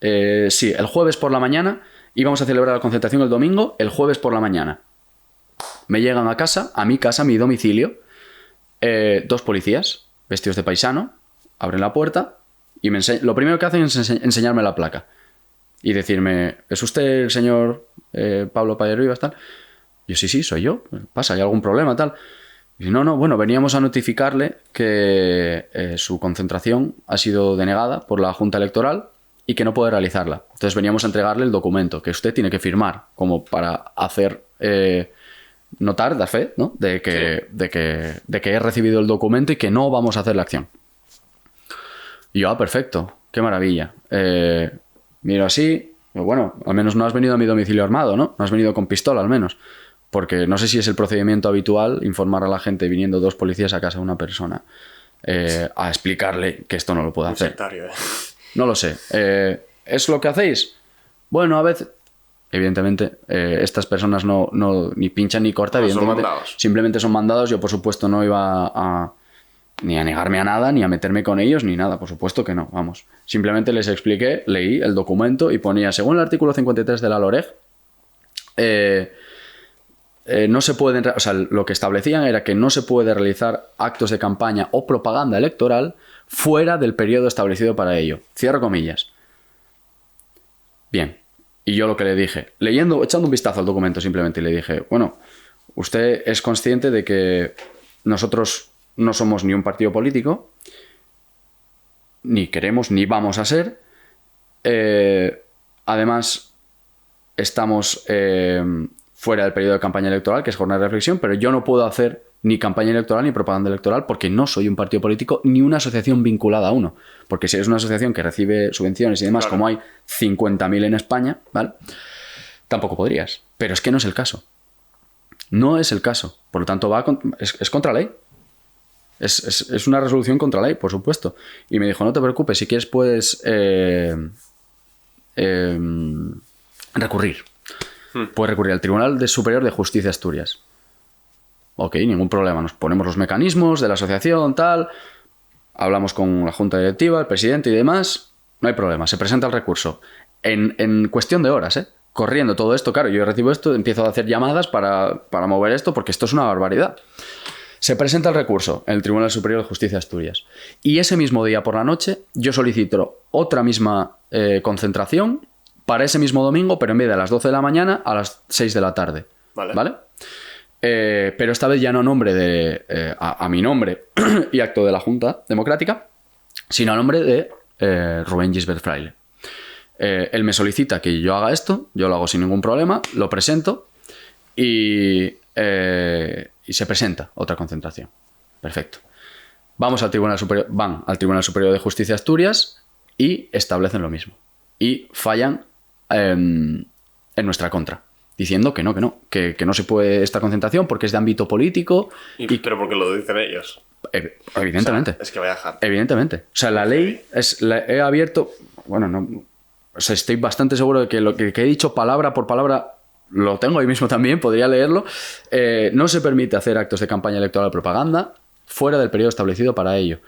Sí, el jueves por la mañana. Íbamos a celebrar la concentración el domingo, el jueves por la mañana. Me llegan a casa, a mi domicilio, 2 policías vestidos de paisano, abren la puerta y lo primero que hacen es enseñarme la placa y decirme, ¿es usted el señor Pablo Paya Rivas, tal? Yo, sí, soy yo. ¿Pasa? ¿Hay algún problema, tal? Y no, bueno, veníamos a notificarle que su concentración ha sido denegada por la Junta Electoral y que no puede realizarla. Entonces veníamos a entregarle el documento que usted tiene que firmar como para hacer... notar, dar fe, ¿no? de que he recibido el documento y que no vamos a hacer la acción. Y yo, perfecto, qué maravilla. Miro así, bueno, al menos no has venido a mi domicilio armado, ¿no? No has venido con pistola, al menos. Porque no sé si es el procedimiento habitual informar a la gente viniendo 2 policías a casa de una persona a explicarle que esto no lo puede hacer. Sectario, ¿eh? No lo sé. ¿Es lo que hacéis? Bueno, a veces... Evidentemente, estas personas no ni pinchan ni cortan, evidentemente. Son mandados. Simplemente son mandados. Yo, por supuesto, no iba ni a negarme a nada, ni a meterme con ellos, ni nada. Por supuesto que no, vamos. Simplemente les expliqué, leí el documento y ponía, según el artículo 53 de la LOREG, no se pueden... O sea, lo que establecían era que no se puede realizar actos de campaña o propaganda electoral fuera del periodo establecido para ello. Cierro comillas. Bien. Y yo lo que le dije, echando un vistazo al documento simplemente, le dije, bueno, usted es consciente de que nosotros no somos ni un partido político, ni queremos, ni vamos a ser. Además, estamos fuera del periodo de campaña electoral, que es jornada de reflexión, pero yo no puedo hacer ni campaña electoral ni propaganda electoral porque no soy un partido político ni una asociación vinculada a uno. Porque si eres una asociación que recibe subvenciones y demás, claro, como hay 50.000 en España, ¿vale? Tampoco podrías. Pero es que no es el caso. No es el caso. Por lo tanto, es contra ley. Es una resolución contra ley, por supuesto. Y me dijo, no te preocupes, si quieres puedes recurrir. Puedes recurrir al Tribunal Superior de Justicia de Asturias. Ok, ningún problema. Nos ponemos los mecanismos de la asociación, tal. Hablamos con la junta directiva, el presidente y demás. No hay problema. Se presenta el recurso. En cuestión de horas, corriendo todo esto. Claro, yo recibo esto, empiezo a hacer llamadas para mover esto porque esto es una barbaridad. Se presenta el recurso en el Tribunal Superior de Justicia de Asturias. Y ese mismo día por la noche yo solicito otra misma concentración para ese mismo domingo, pero en vez de a las 12 de la mañana, a las 6 de la tarde. ¿Vale? Pero esta vez ya no a mi nombre y acto de la Junta Democrática, sino a nombre de Rubén Gisbert Fraile. Él me solicita que yo haga esto, yo lo hago sin ningún problema, lo presento y se presenta otra concentración. Perfecto. Van al Tribunal Superior de Justicia de Asturias y establecen lo mismo. Y fallan en nuestra contra, diciendo que no se puede esta concentración porque es de ámbito político. Pero porque lo dicen ellos. Evidentemente. O sea, es que vaya a dejar. Evidentemente. O sea, la ley he abierto... Bueno, no... O sea, estoy bastante seguro de que lo que he dicho palabra por palabra lo tengo ahí mismo también, podría leerlo. No se permite hacer actos de campaña electoral o propaganda fuera del periodo establecido para ello.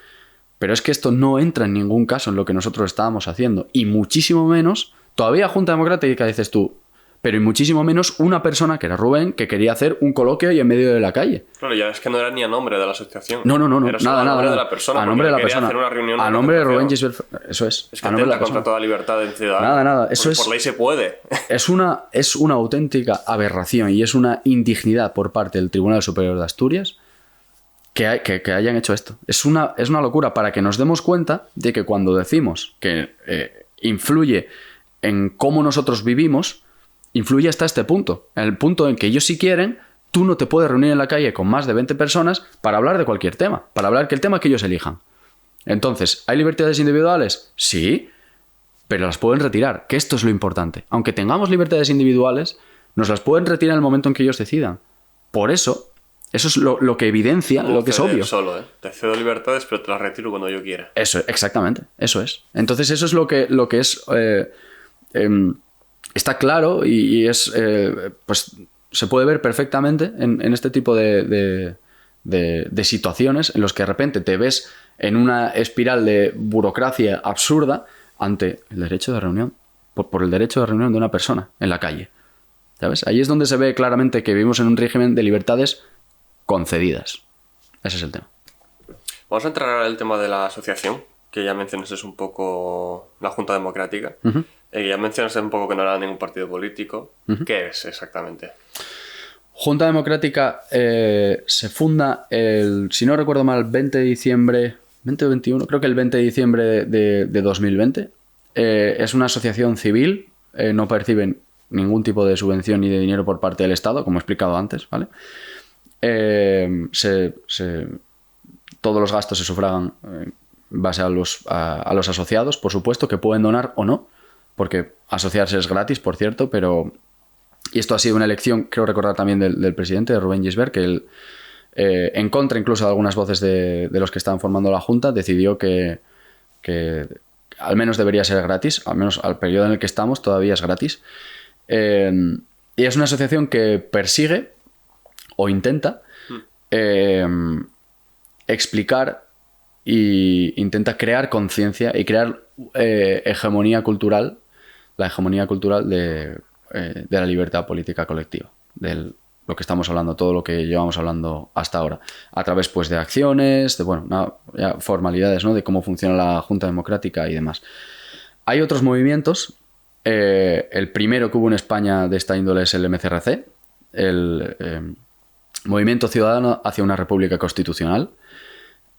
Pero es que esto no entra en ningún caso en lo que nosotros estábamos haciendo. Y muchísimo menos, todavía Junta Democrática dices tú, pero y muchísimo menos una persona, que era Rubén, que quería hacer un coloquio y en medio de la calle. Claro, ya es que no era ni a nombre de la asociación. No. Era a nombre de la persona. A nombre de la persona. Hacer una reunión a nombre de Rubén Gisbert. Eso es. Es que a nombre de la contra toda libertad del ciudadano. Nada. Eso es. Por ley se puede. Es una auténtica aberración y es una indignidad por parte del Tribunal Superior de Asturias que hayan hecho esto. Es una locura para que nos demos cuenta de que cuando decimos que influye en cómo nosotros vivimos, influye hasta este punto. En el punto en que ellos si quieren, tú no te puedes reunir en la calle con más de 20 personas para hablar de cualquier tema, para hablar del tema que ellos elijan. Entonces, ¿hay libertades individuales? Sí, pero las pueden retirar, que esto es lo importante. Aunque tengamos libertades individuales, nos las pueden retirar en el momento en que ellos decidan. Por eso es lo que evidencia, lo que es obvio. Solo, ¿eh? Te cedo libertades, pero te las retiro cuando yo quiera. Eso, exactamente, eso es. Entonces eso es lo que es... está claro y es... pues se puede ver perfectamente en este tipo de situaciones en los que de repente te ves en una espiral de burocracia absurda ante el derecho de reunión, por el derecho de reunión de una persona en la calle. ¿Sabes? Ahí es donde se ve claramente que vivimos en un régimen de libertades concedidas. Ese es el tema. Vamos a entrar ahora en el tema de la asociación, que ya mencionaste un poco la Junta Democrática. Uh-huh. Ya mencionaste un poco que no era ningún partido político. Uh-huh. ¿Qué es exactamente? Junta Democrática se funda si no recuerdo mal, 20 de diciembre, 20 o 21, creo que el 20 de diciembre de 2020. Es una asociación civil, no perciben ningún tipo de subvención ni de dinero por parte del Estado, como he explicado antes, ¿vale? Todos los gastos se sufragan en base a los asociados, por supuesto, que pueden donar o no, porque asociarse es gratis, por cierto, pero... Y esto ha sido una elección, creo recordar también del presidente, de Rubén Gisbert, que él, en contra incluso de algunas voces de los que estaban formando la Junta, decidió que al menos debería ser gratis, al menos al periodo en el que estamos todavía es gratis. Y es una asociación que persigue o intenta explicar e intenta crear conciencia y crear hegemonía cultural, la hegemonía cultural de la libertad política colectiva, de lo que estamos hablando, todo lo que llevamos hablando hasta ahora, a través pues de acciones, de formalidades, ¿no? De cómo funciona la Junta Democrática y demás. Hay otros movimientos. El primero que hubo en España de esta índole es el MCRC, el Movimiento Ciudadano hacia una República Constitucional,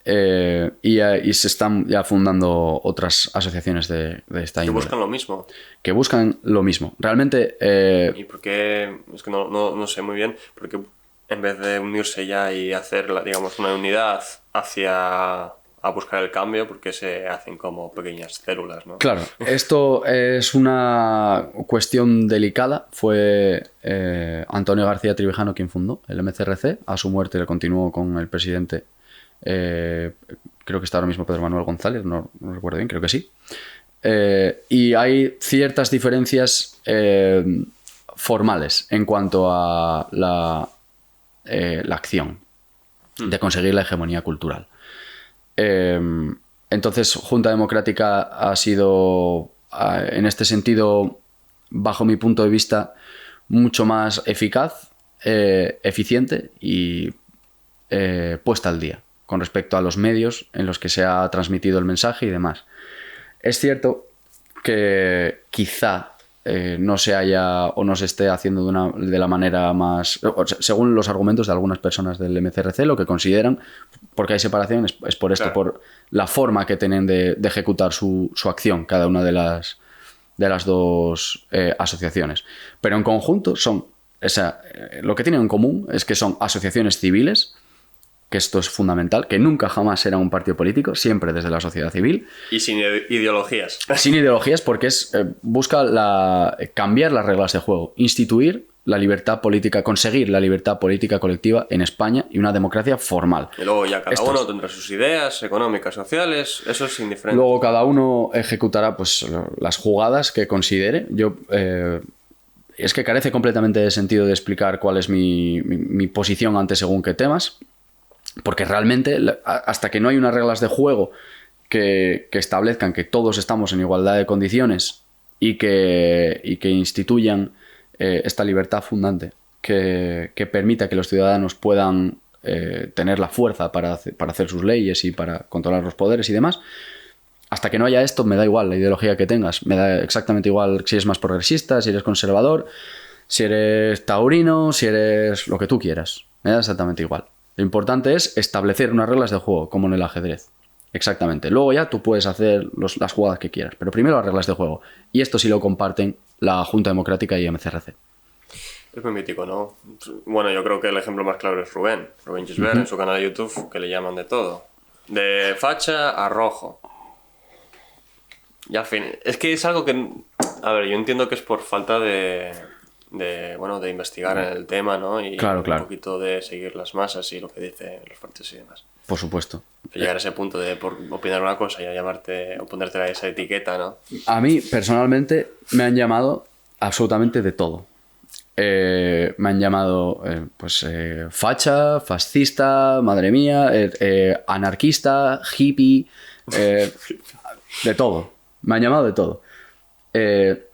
y se están ya fundando otras asociaciones de esta índole. Que buscan lo mismo. Que buscan lo mismo. Realmente... ¿Y por qué? Es que no sé muy bien. Porque en vez de unirse ya y hacer, digamos, una unidad a buscar el cambio, porque se hacen como pequeñas células, ¿no? Claro, esto es una cuestión delicada. Fue Antonio García Trevijano quien fundó el MCRC. A su muerte le continuó con el presidente, creo que está ahora mismo Pedro Manuel González, no recuerdo bien, creo que sí. Y hay ciertas diferencias formales en cuanto a la acción de conseguir la hegemonía cultural. Entonces, Junta Democrática ha sido, en este sentido, bajo mi punto de vista, mucho más eficaz, eficiente y puesta al día con respecto a los medios en los que se ha transmitido el mensaje y demás. Es cierto que quizá no se haya o no se esté haciendo de la manera más... Según los argumentos de algunas personas del MCRC, lo que consideran, porque hay separación, es por esto, claro, por la forma que tienen de ejecutar su acción cada una de las dos asociaciones. Pero en conjunto son... lo que tienen en común es que son asociaciones civiles, que esto es fundamental, que nunca jamás será un partido político, siempre desde la sociedad civil. Y sin ideologías. Sin ideologías, porque busca cambiar las reglas de juego, instituir la libertad política, conseguir la libertad política colectiva en España y una democracia formal. Y luego ya cada uno tendrá sus ideas económicas, sociales, eso es indiferente. Luego cada uno ejecutará pues las jugadas que considere. Es que carece completamente de sentido de explicar cuál es mi posición ante según qué temas. Porque realmente, hasta que no hay unas reglas de juego que establezcan que todos estamos en igualdad de condiciones y que instituyan esta libertad fundante que permita que los ciudadanos puedan tener la fuerza para hacer sus leyes y para controlar los poderes y demás, hasta que no haya esto, me da igual la ideología que tengas. Me da exactamente igual si eres más progresista, si eres conservador, si eres taurino, si eres lo que tú quieras. Me da exactamente igual. Lo importante es establecer unas reglas de juego, como en el ajedrez. Exactamente. Luego ya tú puedes hacer las jugadas que quieras, pero primero las reglas de juego. Y esto sí lo comparten la Junta Democrática y MCRC. Es muy mítico, ¿no? Bueno, yo creo que el ejemplo más claro es Rubén Gisbert, en su canal de YouTube, que le llaman de todo. De facha a rojo. Y al fin, es que es algo que... A ver, yo entiendo que es por falta de investigar en el tema, ¿no? Y Claro. un poquito de seguir las masas y lo que dicen los partidos y demás. Por supuesto. Llegar a ese punto de por opinar una cosa y a llamarte o ponerte esa etiqueta, ¿no? A mí, personalmente, me han llamado absolutamente de todo. Me han llamado facha, fascista, madre mía, anarquista, hippie, de todo. Me han llamado de todo.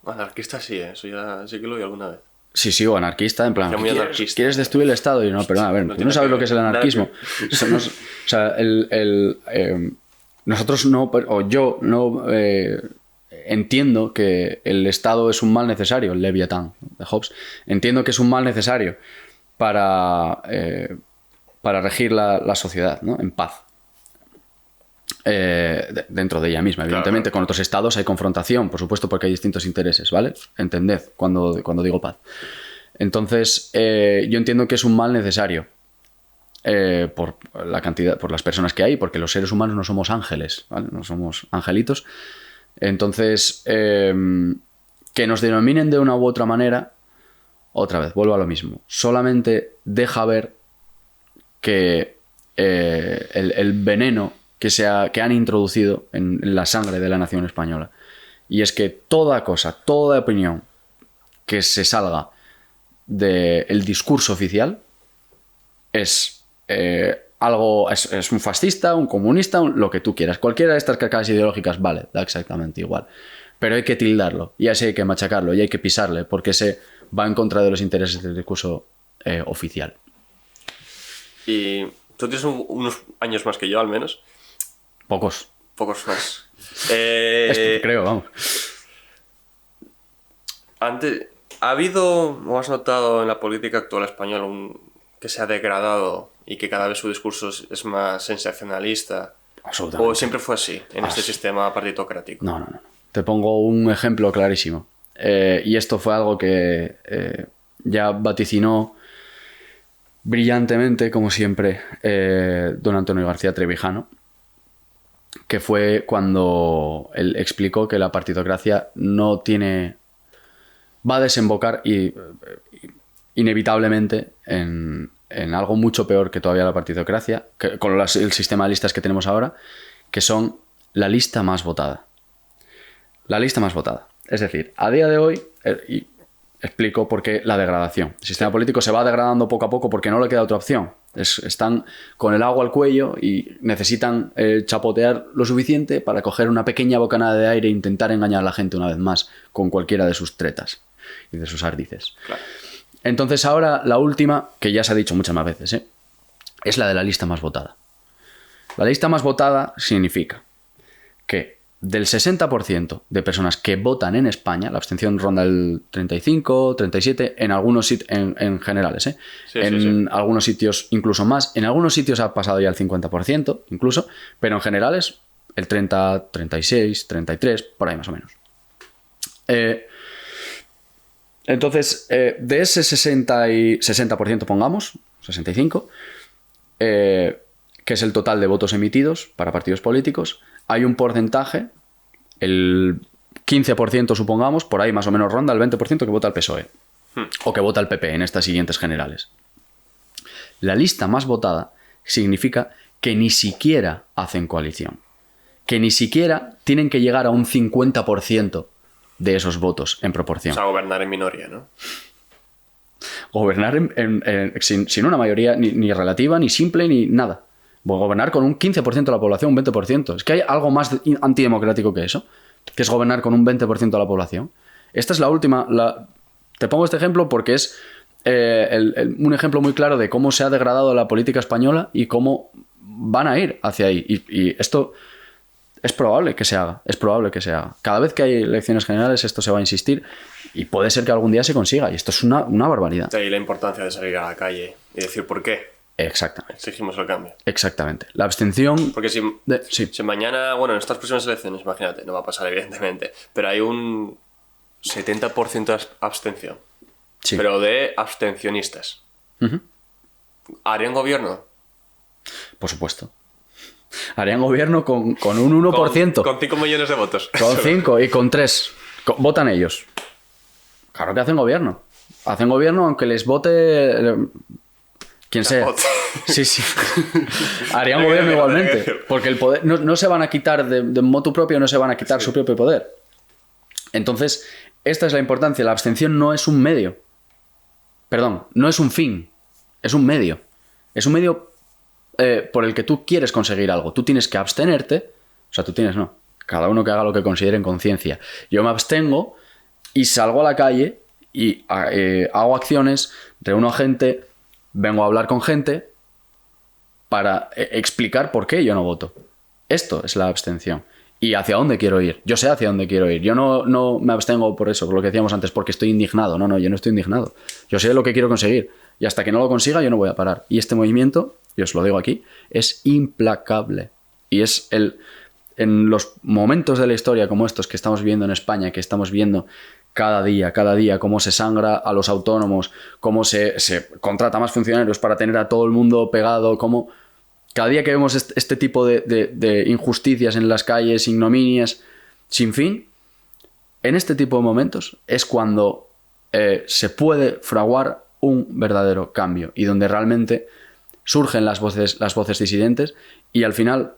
Anarquista sí, eso ya sí que lo oí alguna vez. Sí, o anarquista, en plan, ¿Quieres ¿quieres destruir el Estado? Y no, pero a ver, tú no sabes lo que es el anarquismo. O sea, nosotros no, o yo no entiendo que el Estado es un mal necesario, el Leviatán de Hobbes. Entiendo que es un mal necesario para regir la sociedad, ¿no? En paz. Dentro de ella misma, evidentemente. Claro. Con otros estados hay confrontación, por supuesto, porque hay distintos intereses, ¿vale? Entended cuando digo paz. Entonces, yo entiendo que es un mal necesario por la cantidad, por las personas que hay, porque los seres humanos no somos ángeles, ¿vale? No somos angelitos. Entonces, que nos denominen de una u otra manera, otra vez, vuelvo a lo mismo. Solamente deja ver que el veneno que han introducido en la sangre de la nación española. Y es que toda opinión que se salga del discurso oficial es algo, es un fascista, un comunista, lo que tú quieras. Cualquiera de estas carcadas ideológicas vale, da exactamente igual. Pero hay que tildarlo, y así hay que machacarlo, y hay que pisarle, porque se va en contra de los intereses del discurso oficial. Y tú tienes unos años más que yo, al menos. Pocos más. Creo, vamos. Antes, ¿ha habido o has notado en la política actual española que se ha degradado y que cada vez su discurso es más sensacionalista? Absolutamente. ¿O siempre fue así en este sistema partitocrático? No. Te pongo un ejemplo clarísimo. Y esto fue algo que ya vaticinó brillantemente, como siempre, don Antonio García Trevijano, que fue cuando él explicó que la partitocracia va a desembocar inevitablemente en algo mucho peor que todavía la partitocracia, con el sistema de listas que tenemos ahora, que son la lista más votada. La lista más votada. Es decir, a día de hoy, y explico por qué la degradación. El sistema político se va degradando poco a poco porque no le queda otra opción. Están con el agua al cuello y necesitan chapotear lo suficiente para coger una pequeña bocanada de aire e intentar engañar a la gente una vez más con cualquiera de sus tretas y de sus ardices. Claro. Entonces ahora la última, que ya se ha dicho muchas más veces, es la de la lista más votada. La lista más votada significa que del 60% de personas que votan en España, la abstención ronda el 35, 37, en algunos sitios, en generales, en algunos sitios incluso más, en algunos sitios ha pasado ya el 50% incluso, pero en generales el 30, 36, 33, por ahí más o menos. Entonces, de ese 60% pongamos, 65, que es el total de votos emitidos para partidos políticos, hay un porcentaje, el 15% supongamos, por ahí más o menos ronda el 20% que vota el PSOE o que vota el PP en estas siguientes generales. La lista más votada significa que ni siquiera hacen coalición, que ni siquiera tienen que llegar a un 50% de esos votos en proporción. O sea, gobernar en minoría, ¿no? Gobernar sin una mayoría ni relativa, ni simple, ni nada. Gobernar con un 15% de la población, un 20%. Es que hay algo más antidemocrático que eso, que es gobernar con un 20% de la población. Esta es la última. Te pongo este ejemplo porque es un ejemplo muy claro de cómo se ha degradado la política española y cómo van a ir hacia ahí. Y esto es probable que se haga. Es probable que se haga. Cada vez que hay elecciones generales esto se va a insistir y puede ser que algún día se consiga. Y esto es una barbaridad. De ahí la importancia de salir a la calle y decir por qué. Exactamente. Exigimos el cambio. Exactamente. La abstención... Porque si mañana, bueno, en estas próximas elecciones, imagínate, no va a pasar evidentemente, pero hay un 70% de abstención. Sí. Pero de abstencionistas. ¿Harían gobierno? Por supuesto. Harían gobierno con un 1%. Con 5 millones de votos. Con 5 y con 3. Votan ellos. Claro que hacen gobierno. Hacen gobierno aunque les vote quien sea. Sí, sí. Harían gobierno igualmente. Porque el poder no se van a quitar de motu propio, no se van a quitar su propio poder. Entonces, esta es la importancia. La abstención no es un medio. Perdón, no es un fin. Es un medio. Es un medio por el que tú quieres conseguir algo. Tú tienes que abstenerte. O sea, tú tienes, no. Cada uno que haga lo que considere en conciencia. Yo me abstengo y salgo a la calle y hago acciones, reúno a gente, vengo a hablar con gente para explicar por qué yo no voto. Esto es la abstención. Y hacia dónde quiero ir. Yo sé hacia dónde quiero ir. Yo no me abstengo por eso, por lo que decíamos antes, porque estoy indignado. No, yo no estoy indignado. Yo sé lo que quiero conseguir. Y hasta que no lo consiga, yo no voy a parar. Y este movimiento, y os lo digo aquí, es implacable. Y es en los momentos de la historia como estos que estamos viviendo en España, que estamos viendo cada día, cómo se sangra a los autónomos, cómo se contrata más funcionarios para tener a todo el mundo pegado, cómo cada día que vemos este tipo de injusticias en las calles, ignominias, sin fin, en este tipo de momentos es cuando se puede fraguar un verdadero cambio y donde realmente surgen las voces disidentes y al final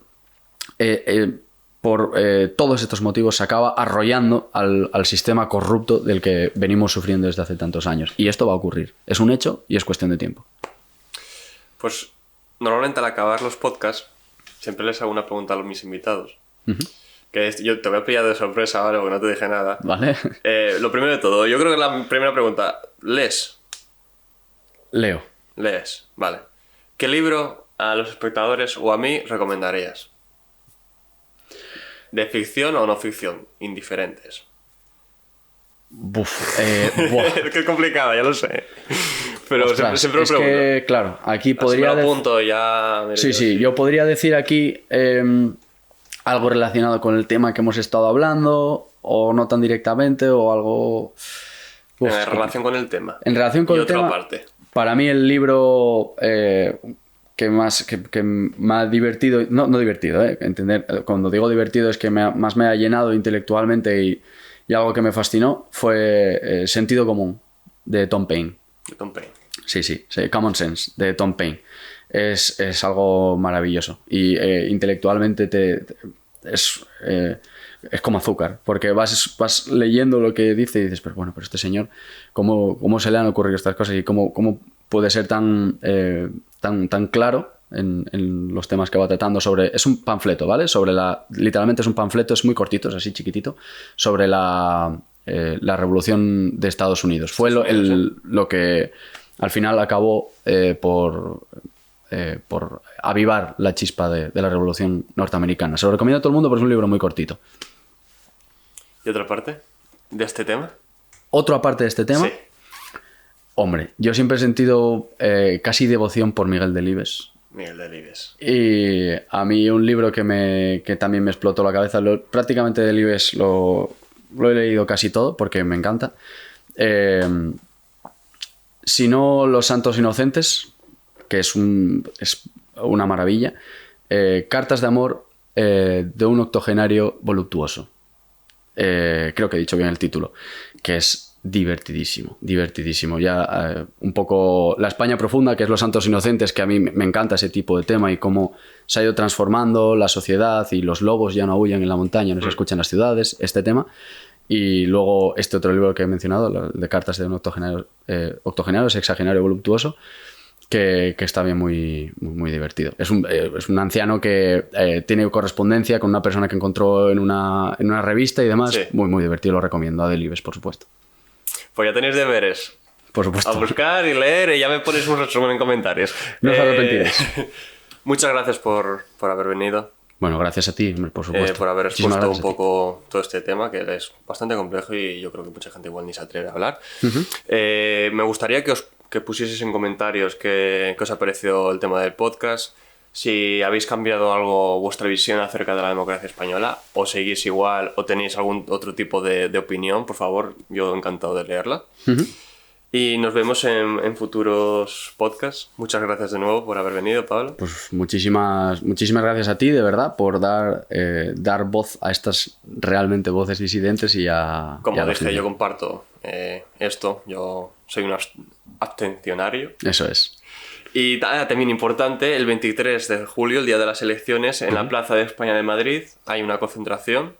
por todos estos motivos se acaba arrollando al sistema corrupto del que venimos sufriendo desde hace tantos años. Y esto va a ocurrir. Es un hecho y es cuestión de tiempo. Pues normalmente al acabar los podcasts siempre les hago una pregunta a mis invitados. Que yo te voy a pillar de sorpresa, ¿vale? Porque no te dije nada. Vale. Lo primero de todo, yo creo que la primera pregunta, ¿lees? Leo. Lees, vale. ¿Qué libro a los espectadores o a mí recomendarías? ¿De ficción o no ficción? Indiferentes. Es que es complicada, ya lo sé. Pero ostras, siempre lo pregunto. Que, claro, aquí podría... Así me lo apunto ya... Sí, yo podría decir aquí algo relacionado con el tema que hemos estado hablando, o no tan directamente, o algo... en relación con el tema. En relación con el tema, parte. Para mí el libro que me ha divertido... No divertido, entender. Cuando digo divertido es que más me ha llenado intelectualmente y algo que me fascinó fue Sentido Común, de Tom Paine. De Tom Paine. Sí, Common Sense, de Tom Paine. Es algo maravilloso. Y intelectualmente es como azúcar, porque vas leyendo lo que dice y dices, pero este señor, ¿cómo se le han ocurrido estas cosas y cómo puede ser tan claro en los temas que va tratando sobre... Es un panfleto, ¿vale? Literalmente es un panfleto, es muy cortito, es así chiquitito, sobre la revolución de Estados Unidos. Fue lo que al final acabó por avivar la chispa de la revolución norteamericana. Se lo recomiendo a todo el mundo porque es un libro muy cortito. ¿Y otra parte de este tema? ¿Otra parte de este tema? Sí. Hombre, yo siempre he sentido casi devoción por Miguel Delibes. Miguel Delibes. Y a mí un libro que también me explotó la cabeza, prácticamente Delibes lo he leído casi todo porque me encanta. Si no, Los Santos Inocentes, que es una maravilla. Cartas de amor de un octogenario voluptuoso. Creo que he dicho bien el título, que es divertidísimo. Ya un poco La España profunda, que es Los Santos Inocentes, que a mí me encanta ese tipo de tema y cómo se ha ido transformando la sociedad y los lobos ya no aúllan en la montaña, no se escuchan en las ciudades, este tema. Y luego este otro libro que he mencionado, de Cartas de un octogenario sexagenario voluptuoso, que está bien muy divertido. Es un anciano que tiene correspondencia con una persona que encontró en una revista y demás. Sí. Muy divertido, lo recomiendo. A Delibes, por supuesto. Pues ya tenéis deberes. Por supuesto. A buscar y leer y ya me ponéis un resumen en comentarios. No os arrepentiréis. Muchas gracias por haber venido. Bueno, gracias a ti, por supuesto. Por haber expuesto un poco todo este tema, que es bastante complejo y yo creo que mucha gente igual ni se atreve a hablar. Me gustaría que que pusieseis en comentarios qué os ha parecido el tema del podcast, si habéis cambiado algo vuestra visión acerca de la democracia española, o seguís igual, o tenéis algún otro tipo de opinión, por favor, yo encantado de leerla. Y nos vemos en futuros podcasts. Muchas gracias de nuevo por haber venido, Pablo. Pues muchísimas gracias a ti, de verdad, por dar voz a estas realmente voces disidentes y a... Como dije, yo comparto esto. Yo soy un abstencionario. Eso es. Y también importante, el 23 de julio, el día de las elecciones, en la Plaza de España de Madrid hay una concentración.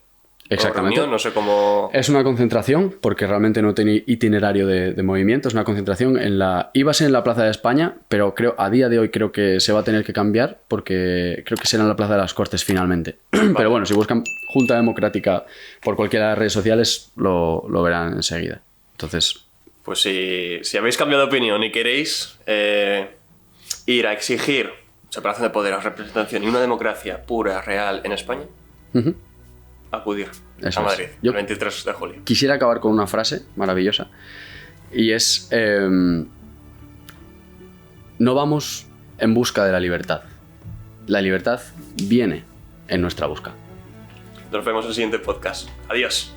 Exactamente. Reunión, no sé cómo... Es una concentración, porque realmente no tiene itinerario de movimiento, es una concentración iba a ser en la Plaza de España, pero a día de hoy creo que se va a tener que cambiar, porque creo que será en la Plaza de las Cortes finalmente. Vale. Pero bueno, si buscan Junta Democrática por cualquiera de las redes sociales, lo verán enseguida. Entonces... Pues si habéis cambiado de opinión y queréis ir a exigir separación de poderes, representación y una democracia pura, real en España... acudir a Madrid, el 23 de julio. Quisiera acabar con una frase maravillosa y es no vamos en busca de la libertad viene en nuestra busca. Nos vemos en el siguiente podcast. Adiós.